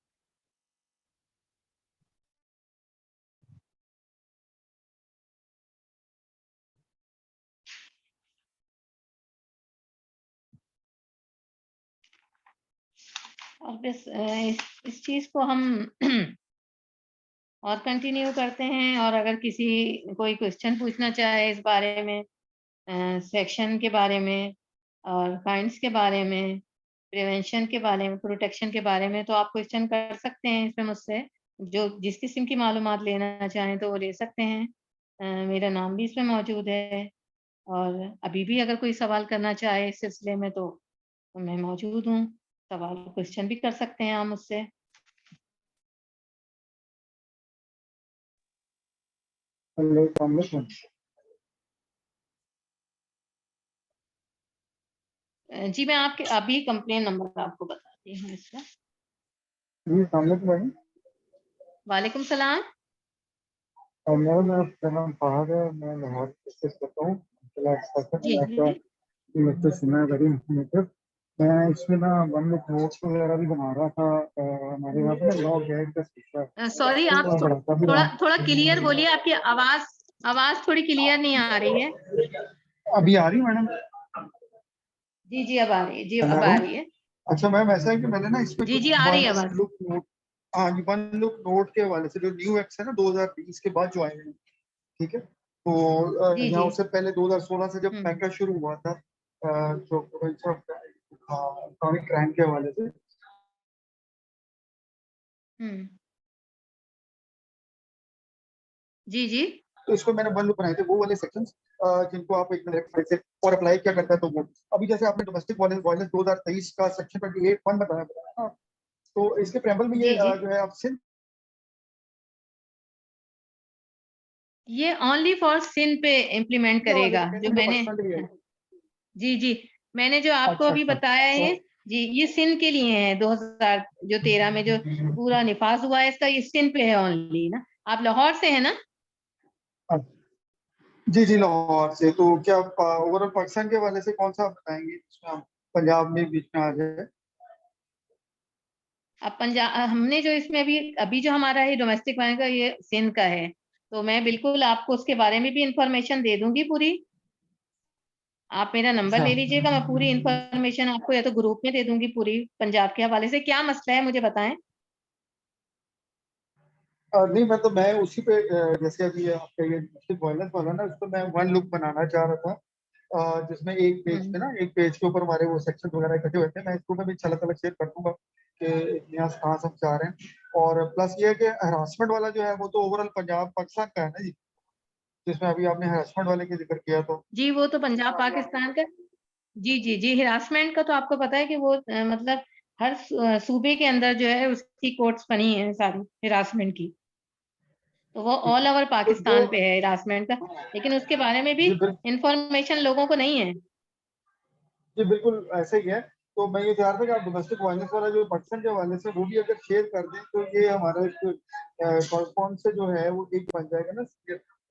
S1: और बस इस चीज़ को हम और कंटिन्यू करते हैं और अगर किसी कोई क्वेश्चन पूछना चाहे इस बारे में, सेक्शन के बारे में और फाइन्स के बारे में, प्रिवेंशन के बारे में, प्रोटेक्शन के बारे में, तो आप क्वेश्चन कर सकते हैं इसमें मुझसे। जो जिस किस्म की मालूमात लेना चाहें तो वो ले सकते हैं। मेरा नाम भी इसमें मौजूद है और अभी भी अगर कोई सवाल करना चाहे इस सिलसिले में तो मैं मौजूद हूँ। सवाल क्वेश्चन भी कर सकते हैं आप मुझसे। जी, मैं आपके अभी कंप्लेन नंबर आपको बताती हूँ इसका।
S3: जी, सामने भाई।
S1: वालेकुम सलाम।
S3: मेरा नाम फहद है, मैं लाहौर से करता हूँ।
S1: जी,
S3: आपका लेक्चर सुना है, वेरी इन्फॉर्मेटिव। मैं इसमें ना वन लुक नोट्स वगैरह भी बना रहा था। हमारे यहाँ पे लॉ गैग का सिस्टम है,
S1: सॉरी,
S3: तो
S1: आप
S3: मैं बढ़ाता भी
S1: थोड़ा
S3: रहा
S1: थोड़ा क्लियर
S3: हूँ।
S1: बोलिए, आपकी आवाज आवाज थोड़ी क्लियर नहीं आ रही है।
S3: अभी आ रही मैडम?
S1: जी जी, अब आ रही है। जी, अब
S3: हेलो।
S1: आ रही है।
S3: अच्छा मैम, ऐसा है कि मैंने ना इसमें
S1: जी
S3: कुछ
S1: जी, आ रही
S3: वन
S1: है आवाज।
S3: लुक नोट, हाँ जी, वन लुक नोट के हवाले से जो न्यू एक्ट है ना 2020 के बाद जो आए हैं, ठीक है, तो
S1: जी
S3: यहाँ
S1: जी।
S3: उससे पहले 2016 से जब
S1: हम्म
S3: पैंका शुरू हुआ था, जो इकोनॉमिक क्राइम के हवाले से,
S1: हम्म। जी जी।
S3: तो इसको मैंने वन लुक बनाए थे वो वाले सेक्शंस जिनको आप एक मिनट से और अप्लाई क्या करता है तो वो अभी जैसे आपने डोमेस्टिक वायलेंस 2023 का सेक्शन 28(1) बताया, हाँ, तो इसके प्रेम्बल में ये
S1: जी जी,
S3: जो है आप सिंध
S1: ये ओनली फॉर सिन पे इम्प्लीमेंट
S3: के हवाले
S1: करेगा
S3: से
S1: जो
S3: कहेंगे तो
S1: मैंने।
S3: पर्सनली है।
S1: जी जी, मैंने जो आपको
S3: अच्छा
S1: अभी
S3: अच्छा,
S1: बताया है,
S3: तो
S1: जी, ये सिन के लिए है। 2013 में जो पूरा निफाज हुआ है इसका, ये सिन पे है ओनली ना। आप लाहौर से है ना?
S3: जी जी, लाहौर से। तो क्या ओवरऑल पाकिस्तान के हवाले से कौन सा आप बताएंगे जिसमें हम पंजाब में बीच में आ जाए?
S1: अब पंजाब हमने जो इसमें अभी अभी जो हमारा है डोमेस्टिक वायलेंस का, ये सिंध का है। तो मैं बिल्कुल आपको उसके बारे में भी इंफॉर्मेशन दे दूंगी पूरी। आप मेरा नंबर
S3: अच्छा,
S1: ले लीजिएगा, मैं पूरी इंफॉर्मेशन आपको या तो ग्रुप में दे दूंगी पूरी। पंजाब के हवाले से क्या मसला है मुझे बताएं।
S3: नहीं मतलब मैं उसी पे जैसे अभी आपका ये डोमेस्टिक वायलेंस वाला ना, उस पर मैं वन लुक बनाना चाह रहा था, जिसमें एक पेज पे
S1: हम्म।
S3: ना, एक पेज के ऊपर हमारे वो सेक्शन वगैरह इकट्ठे हुए थे। मैं इसको मैं भी अलग अलग शेयर कर दूंगा कि यहाँ से कहाँ से हम चाह रहे हैं। और प्लस ये है कि हरासमेंट वाला जो है वो तो ओवरऑल पंजाब पाकिस्तान का है ना जी, जिसमें अभी आपने हरासमेंट वाले की जिक्र किया, तो
S1: जी, वो तो पंजाब पाकिस्तान का। जी जी जी, हिरासमेंट का तो आपको पता है कि वो मतलब हर सूबे के अंदर जो है उसकी कोर्ट्स बनी है सारी हिरासमेंट की। तो वो ऑल ओवर
S3: तो जो
S1: पाकिस्तान पे है हिरासमेंट का, लेकिन उसके बारे में भी
S3: जी
S1: इंफॉर्मेशन लोगों को नहीं है।
S3: जी बिल्कुल ऐसे ही है। तो मैं ये चाह रहा था कि आप डोमेस्टिक वायलेंस वाला जो पाकिस्तान के हवाले से वो भी अगर शेयर कर दें तो ये हमारा एक कौन से जो है वो एक बन जाएगा ना,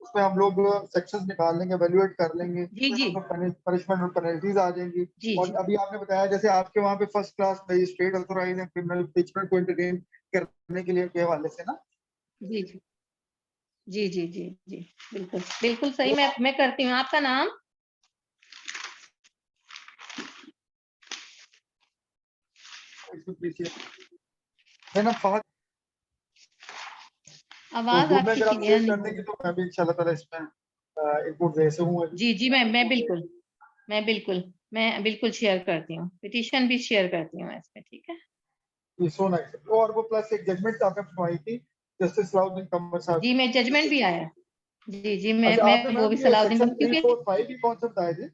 S3: उसमें हम लोग सेक्शंस निकाल लेंगे, एवेल्युएट कर लेंगे,
S1: जी जी
S3: पनिशमेंट और पेनल्टीज आ जाएंगी।
S1: जी
S3: और
S1: जी
S3: अभी आपने बताया जैसे आपके वहाँ पे फर्स्ट क्लास मजिस्ट्रेट ऑथोराइज है क्रिमिनल इम्पीचमेंट को इंटरटेन करने के लिए के हवाले से ना।
S1: जी जी जी जी जी जी, बिल्कुल बिल्कुल सही। मैं करती हूँ। आपका नाम?
S3: है ना, फहद।
S1: आवाज
S3: ग्रुप में
S1: आपकी
S3: अगर आप
S1: क्लियर
S3: शेयर
S1: नहीं
S3: कर
S1: हो
S3: देंगे
S1: रही।
S3: तो मैं भी इंशाल्लाह ताला इसमें इनपुट दे सकूंगा।
S1: जी जी, मैं बिल्कुल शेयर करती हूँ, पिटीशन भी शेयर करती हूँ इसमें, ठीक है।
S3: ये सो नाइस। और वो प्लस एक जजमेंट आपने बनवाई थी जस्टिस सलाउद्दीन कमर साहब
S1: जी,
S3: की।
S1: मैं जजमेंट भी आया। जी जी,
S3: अच्छा,
S1: मैं
S3: आपने
S1: वो
S3: मैम
S1: भी
S3: ये
S1: सलाउद्दीन
S3: सेक्शन
S1: क्योंकि
S3: 345 भी कौन से बताए थे?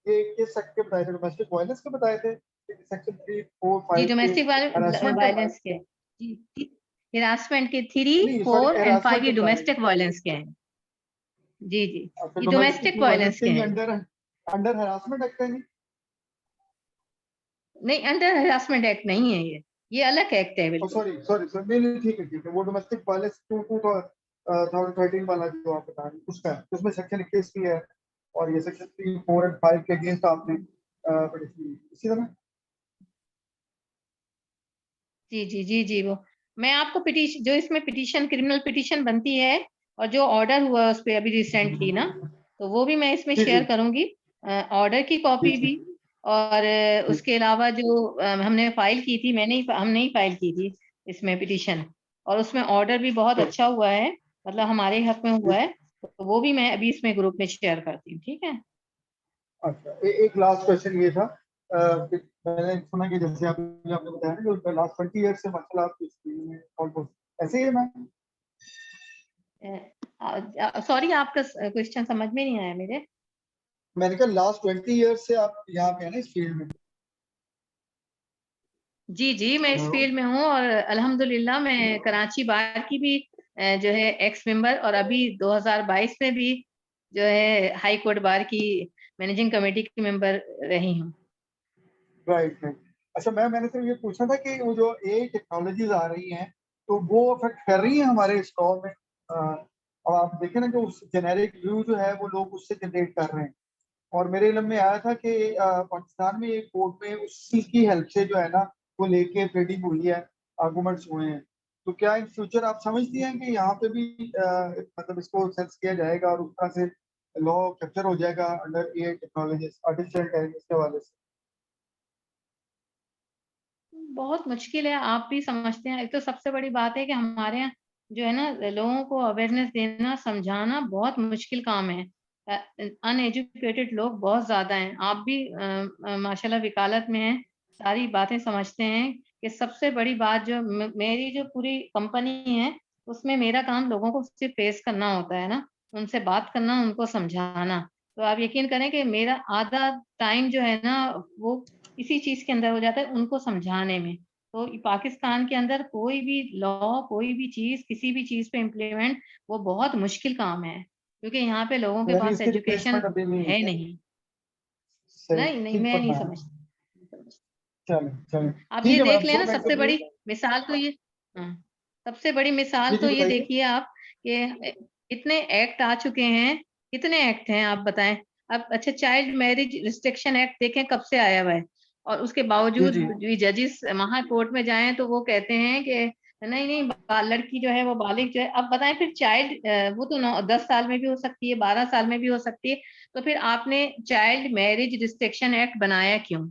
S3: ये किस सेक्शन के बताए थे? डोमेस्टिक वायलेंस के बताए थे? सेक्शन
S1: जी
S3: 345 के
S1: डोमेस्टिक
S3: हरासमेंट के बताए
S1: वायलेंस के, जी हिरासमेंट के 3,
S3: थे? नहीं सॉरी,
S1: 4 एंड 5
S3: हरासमेंट
S1: ये
S3: के बताए थे।
S1: डोमेस्टिक वायलेंस के हैं। जी जी,
S3: अच्छा,
S1: ये
S3: डोमेस्टिक
S1: डोमेस्टिक
S3: वायलेंस
S1: वायलेंस
S3: के
S1: के
S3: ही
S1: हैं।
S3: अंडर अंडर हरासमेंट एक्ट है नहीं?
S1: नहीं, अंडर हरासमेंट एक्ट नहीं है ये अलग एक्ट है बिल्कुल।
S3: सॉरी सॉरी सर, नहीं नहीं, ठीक है, वो डोमेस्टिक वायलेंस 2013 वाला जो आप बता रहे हैं उसका है, उसमें सेक्शन 21 भी है। और ये सेक्शन 3, 4 एंड 5 के अगेंस्ट आपने इसी तरह।
S1: जी जी जी जी, वो मैं आपको पिटीशन, जो इसमें पिटीशन क्रिमिनल पिटीशन बनती है और जो ऑर्डर हुआ उस पे अभी रिसेंटली ना, तो वो भी मैं इसमें
S3: जी जी
S1: शेयर करूंगी, ऑर्डर की
S3: जी
S1: कॉपी
S3: जी
S1: भी। और
S3: जी।
S1: उसके अलावा जो हमने फाइल की थी, हमने ही फाइल की थी इसमें पिटीशन, और उसमें ऑर्डर भी बहुत
S3: तो
S1: अच्छा हुआ है, मतलब हमारे हक में हुआ
S3: जी,
S1: है, तो वो भी मैं अभी इसमें ग्रुप में शेयर करती हूँ, ठीक है।
S3: अच्छा, एक लास्ट क्वेश्चन ये था कि मैंने सुना कि जैसे आपने बताया ना कि लास्ट 20 ईयर से माशाल्लाह आप इस फील्ड में ऑलमोस्ट ऐसे ही है मैम।
S1: सॉरी, आपका क्वेश्चन समझ में नहीं आया मेरे।
S3: मैंने कहा लास्ट 20 ईयर से आप यहाँ पे है ना इस फील्ड में।
S1: जी जी, मैं इस फील्ड में हूँ, और अल्हम्दुलिल्लाह मैं कराची बार की भी जो है एक्स मेंबर, और अभी 2022 में भी जो है हाई कोर्ट बार की मैनेजिंग कमेटी की मेंबर रही हूँ।
S3: Right right. अच्छा मैम, मैंने सिर्फ ये पूछना था कि वो जो ए टेक्नोलॉजीज आ रही हैं तो वो अफेक्ट कर रही हैं हमारे स्टॉक में। अब आप देखें ना कि उस जेनेरिक व्यू जो है वो लोग उससे जनरेट कर रहे हैं। और मेरे इल्म में आया था कि पाकिस्तान में एक कोर्ट में उसी की हेल्प से जो है ना वो लेके ट्रेडिंग हुई है, आर्गूमेंट्स हुए हैं। तो क्या इन फ्यूचर आप समझती हैं कि यहाँ पे भी मतलब इसको सेंस किया जाएगा और उस तरह से लॉ कैप्चर हो जाएगा अंडर ए टेक्नोलॉजी आर्टिफिशियल इंटेलिजेंस के हवाले से?
S1: बहुत मुश्किल है, आप भी समझते हैं। एक तो सबसे बड़ी बात है कि हमारे यहाँ जो है ना, लोगों को अवेयरनेस देना, समझाना बहुत मुश्किल काम है। अनएजुकेटेड लोग बहुत ज्यादा हैं। आप भी माशाल्लाह वकालत में हैं, सारी बातें समझते हैं कि सबसे बड़ी बात जो मेरी जो पूरी कंपनी है, उसमें मेरा काम लोगों को सिर्फ फेस करना होता है ना, उनसे बात करना, उनको समझाना। तो आप यकीन करें कि मेरा आधा टाइम जो है ना, वो इसी चीज के अंदर हो जाता है, उनको समझाने में। तो पाकिस्तान के अंदर कोई भी लॉ, कोई भी चीज, किसी भी चीज पे इम्प्लीमेंट, वो बहुत मुश्किल काम है, क्योंकि यहाँ पे लोगों के
S3: यानी
S1: पास
S3: इसकी
S1: एजुकेशन
S3: रिप्लेसमेंट अभी नहीं है
S1: है
S3: क्या?
S1: नहीं।
S3: सही,
S1: नहीं नहीं,
S3: ठीक
S1: मैं नहीं
S3: फरमाया।
S1: समझती।
S3: चलें चलें,
S1: आप ये
S3: ठीक है
S1: देख
S3: मैडम,
S1: लेना,
S3: सो नाइस
S1: सबसे
S3: ऑफ यू।
S1: बड़ी मिसाल तो ये, हाँ, सबसे बड़ी मिसाल
S3: जी जी
S1: तो ये
S3: बताइए।
S1: देखिए आप कि इतने एक्ट आ चुके हैं, कितने एक्ट हैं आप बताएं। अब अच्छा, चाइल्ड मैरिज रिस्ट्रिक्शन एक्ट देखें कब से आया हुआ है, और उसके
S3: जी
S1: बावजूद
S3: जी
S1: भी जजेस वहां कोर्ट में जाएं तो वो कहते हैं कि नहीं नहीं, लड़की जो है वो बालिग जो है। अब बताएं फिर चाइल्ड, वो तो 10 साल में भी हो सकती है, 12 साल में भी हो सकती है, तो फिर आपने चाइल्ड मैरिज रिस्ट्रिक्शन एक्ट बनाया क्यों?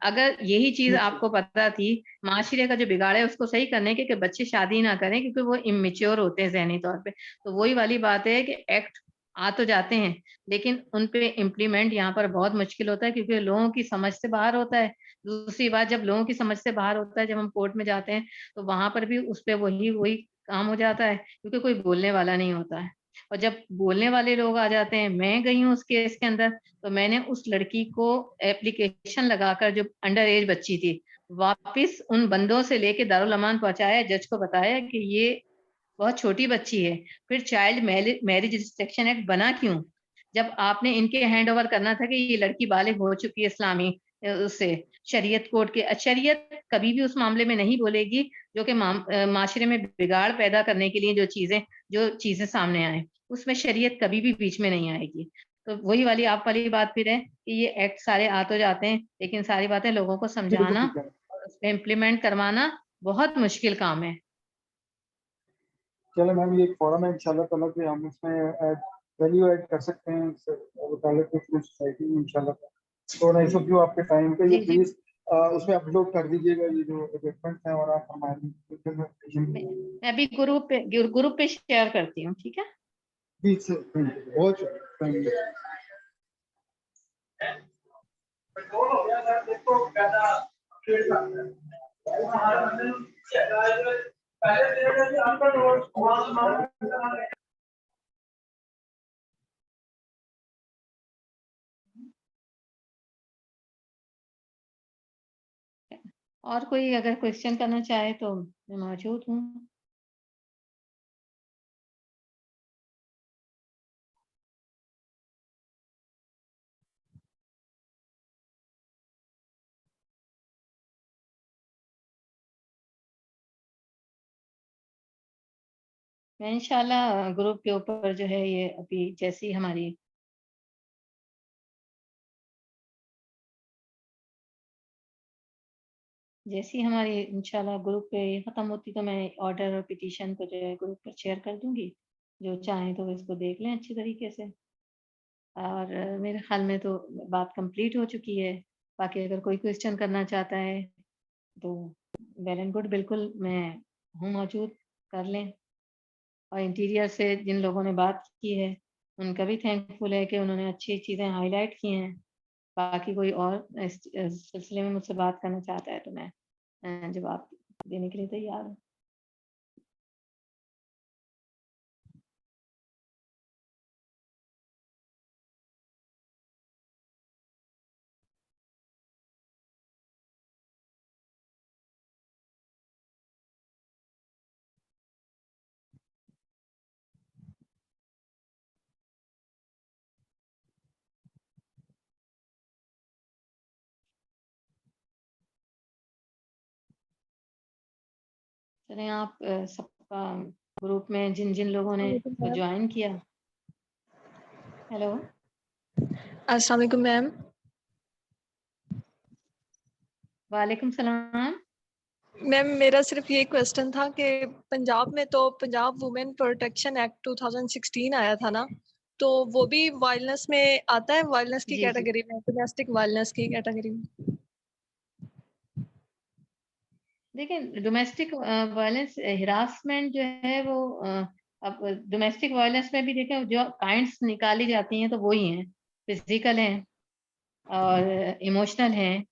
S1: अगर यही चीज
S3: ठीक है।
S1: आपको पता थी, माशरे का जो बिगाड़ है उसको सही करने के, कि बच्चे शादी ना करें क्योंकि वो इमेच्योर होते हैं जहनी तौर पे, तो वही वाली बात है कि एक्ट आ तो जाते हैं, लेकिन उन पे इम्प्लीमेंट यहाँ पर बहुत मुश्किल होता है, क्योंकि लोगों की समझ से बाहर होता है। दूसरी बात, जब लोगों की समझ से बाहर होता है, जब हम कोर्ट में जाते हैं, तो वहां पर भी उस पे वही वही काम हो जाता है, क्योंकि कोई बोलने वाला नहीं होता है। और जब बोलने वाले लोग आ जाते हैं, मैं गई हूँ उस केस के अंदर, तो मैंने उस लड़की को एप्लीकेशन लगाकर, जो अंडर एज बच्ची थी, वापस उन बंदों से लेके दारुल अमान पहुंचाया, जज को बताया कि ये बहुत छोटी बच्ची है। फिर चाइल्ड मैरिज रिस्ट्रिक्शन एक्ट बना क्यों? जब आपने इनके हैंड ओवर करना था कि ये लड़की बालिग हो चुकी है इस्लामी उससे शरीयत कोर्ट के, शरीयत कभी भी उस मामले में नहीं बोलेगी जो कि माशरे में बिगाड़ पैदा करने के लिए जो चीजें सामने आए, उसमें शरीयत कभी भी बीच में नहीं आएगी। तो वही वाली आप वाली बात फिर है कि ये एक्ट सारे आ तो जाते हैं, लेकिन सारी बातें लोगों को
S3: जी बिल्कुल
S1: समझाना
S3: ठीक है।
S1: और उस पर इम्प्लीमेंट करवाना बहुत मुश्किल काम है।
S3: चलो मैम, ये एक फोरम है इंशाल्लाह ताला कि हम इसमें वैल्यू ऐड कर सकते हैं वकालत के थ्रू सोसाइटी में इंशाल्लाह। तो नाइस ऑफ यू आपके टाइम पे, ये
S1: जी जी,
S3: प्लीज उसमें अपलोड कर दीजिएगा ये जो डॉक्यूमेंट्स हैं और आप हमारी
S1: मैं अभी ग्रुप पे शेयर करती हूँ, ठीक है।
S3: जी सर, बहुत शुक्रिया।
S1: और कोई अगर क्वेश्चन करना चाहे तो मैं मौजूद हूँ। मैं इंशाल्लाह ग्रुप के ऊपर जो है ये अभी जैसी हमारी इंशाल्लाह ग्रुप पे खत्म होती तो मैं ऑर्डर और पिटीशन को जो है ग्रुप पर शेयर कर दूंगी। जो चाहें तो इसको देख लें अच्छी तरीके से। और मेरे ख्याल में तो बात कंप्लीट हो चुकी है। बाकी अगर कोई क्वेश्चन करना चाहता है तो वेल एंड गुड, बिल्कुल मैं हूँ मौजूद, कर लें। और इंटीरियर से जिन लोगों ने बात की है उनका भी थैंकफुल है कि उन्होंने अच्छी चीज़ें हाईलाइट की हैं। बाकी कोई और इस सिलसिले में मुझसे बात करना चाहता है तो मैं जवाब देने के लिए तैयार हूँ। चलें, आप सबका ग्रुप में जिन जिन लोगों ने ज्वाइन किया। हेलो,
S4: अस्सलाम वालेकुम मैम।
S1: वालेकुम सलाम।
S4: मैम मेरा सिर्फ ये क्वेश्चन था कि पंजाब में तो पंजाब वुमेन प्रोटेक्शन एक्ट 2016 आया था ना, तो वो भी वायलेंस में आता है, वायलेंस की
S1: जी जी,
S4: कैटेगरी में, डोमेस्टिक वायलेंस की कैटेगरी में।
S1: देखिए डोमेस्टिक वायलेंस हिरासमेंट जो है वो अब डोमेस्टिक वायलेंस में भी देखें जो काइंड्स निकाली जाती हैं तो वही हैं, फिजिकल हैं और इमोशनल हैं।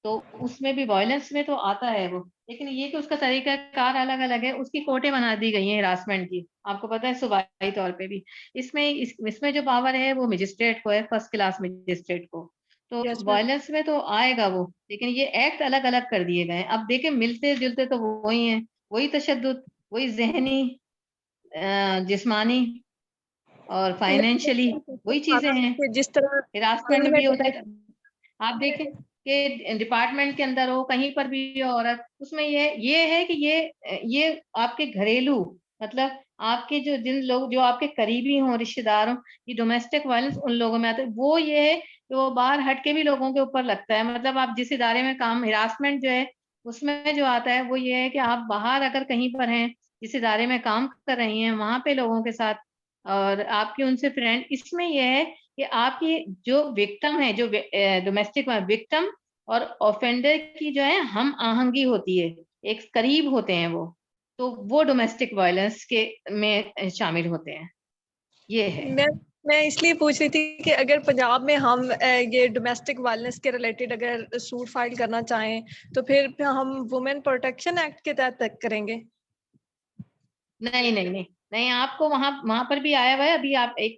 S1: तो उसमें भी वायलेंस में तो आता है वो, लेकिन ये कि उसका तरीका कार अलग अलग है, उसकी कोटें बना दी गई हैं हिरासमेंट की, आपको पता है सूबाई तौर पे भी। इसमें जो पावर है वो मजिस्ट्रेट को है, फर्स्ट क्लास मजिस्ट्रेट को। तो
S4: यस मैम।
S1: वायलेंस में तो आएगा वो, लेकिन ये एक्ट अलग अलग कर दिए गए हैं। अब देखें मिलते जुलते तो वही हैं, वही तशद्दुद, वही जहनी, जिस्मानी और फाइनेंशियली वही चीजें हैं।
S4: जिस तरह
S1: हिरासमेंट
S4: फील्ड
S1: में
S4: में
S1: भी होता है, आप देखें कि डिपार्टमेंट के अंदर हो, कहीं पर भी हो औरत, उसमें ये है कि ये आपके घरेलू, मतलब आपके जिन लोग जो आपके करीबी हों, रिश्तेदार हों, ये डोमेस्टिक वायलेंस उन लोगों में आता है। वो ये है कि वो बाहर हट के भी लोगों के ऊपर लगता है। मतलब आप जिस इदारे में काम, हिरासमेंट जो है उसमें जो आता है वो ये है कि आप बाहर अगर कहीं पर हैं, जिस इदारे में काम कर रही हैं, वहां पे लोगों के साथ और आपकी उनसे फ्रेंड, इसमें यह है कि आपकी जो विक्टिम है, जो डोमेस्टिक विक्टिम और ऑफेंडर की जो है हम आहंगी होती है, एक करीब होते हैं वो, तो वो डोमेस्टिक वायलेंस के में शामिल होते हैं। ये है।
S4: मैं इसलिए पूछ रही थी कि अगर पंजाब में हम ये डोमेस्टिक वायलेंस के रिलेटेड अगर सूट फाइल करना चाहें तो फिर हम वुमेन प्रोटेक्शन एक्ट के तहत करेंगे?
S1: नहीं नहीं नहीं नहीं, आपको वहां वहां पर भी आया हुआ है। अभी आप एक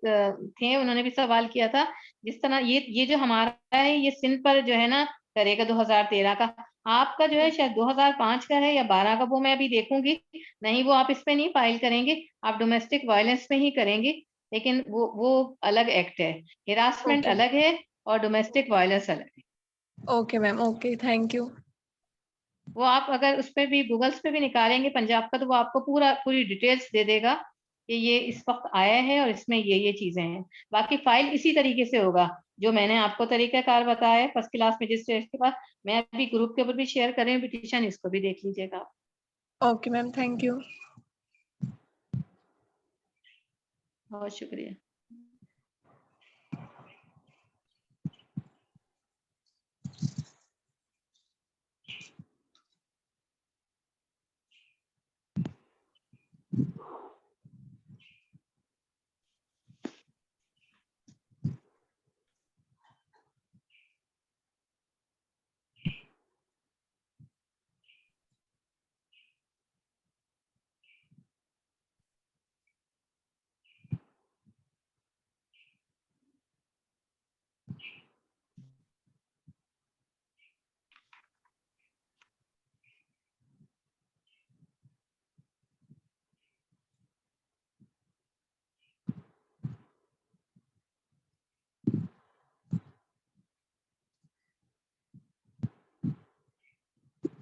S1: थे, उन्होंने भी सवाल किया था। जिस तरह ये जो हमारा है, ये सिंध पर जो है ना करेगा 2013 का। आपका जो है शायद 2005 का है या 12 का, वो मैं अभी देखूंगी। नहीं, वो आप इस पे नहीं फाइल करेंगे, आप डोमेस्टिक वायलेंस में ही करेंगे। लेकिन वो अलग एक्ट है, हिरासमेंट
S4: ओके।
S1: अलग है और डोमेस्टिक वायलेंस अलग है।
S4: Okay ma'am, okay, thank you.
S1: वो आप अगर उस पे भी गूगल्स पे भी निकालेंगे पंजाब का, तो वो आपको पूरी डिटेल्स दे देगा कि ये इस वक्त आया है और इसमें ये चीजें हैं। बाकी फाइल इसी तरीके से होगा जो मैंने आपको तरीकाकार बताया है, फर्स्ट क्लास मजिस्ट्रेट के पास। मैं अभी ग्रुप के ऊपर भी शेयर कर रही हूँ पिटीशन, इसको भी देख लीजिएगा।
S4: Okay ma'am, thank you.
S1: बहुत शुक्रिया।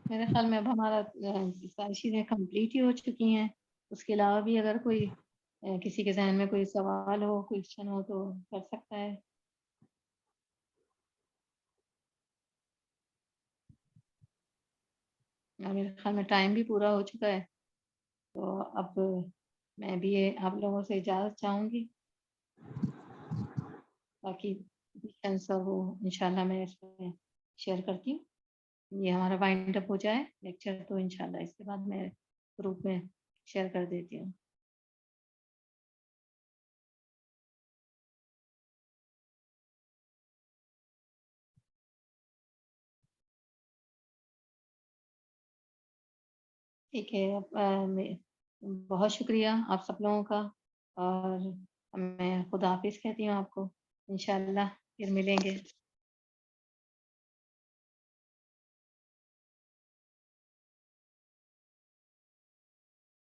S1: मेरे ख्याल में अब हमारा सारी चीज़ें कंप्लीट ही हो चुकी हैं। उसके अलावा भी अगर कोई किसी के ज़हन में कोई सवाल हो, क्वेश्चन हो तो कर सकता है। और मेरे ख्याल में टाइम भी पूरा हो चुका है, तो अब मैं भी आप लोगों से इजाज़त चाहूँगी। बाकी क्वेश्चंस और वो इंशाल्लाह मैं इसमें शेयर करती हूँ। ये हमारा वाइंड अप हो जाए लेक्चर, तो इंशाल्लाह इसके बाद मैं ग्रुप में शेयर कर देती हूँ। ठीक है, बहुत शुक्रिया आप सब लोगों का, और मैं खुदा हाफिज़ कहती हूँ आपको। इंशाल्लाह फिर मिलेंगे।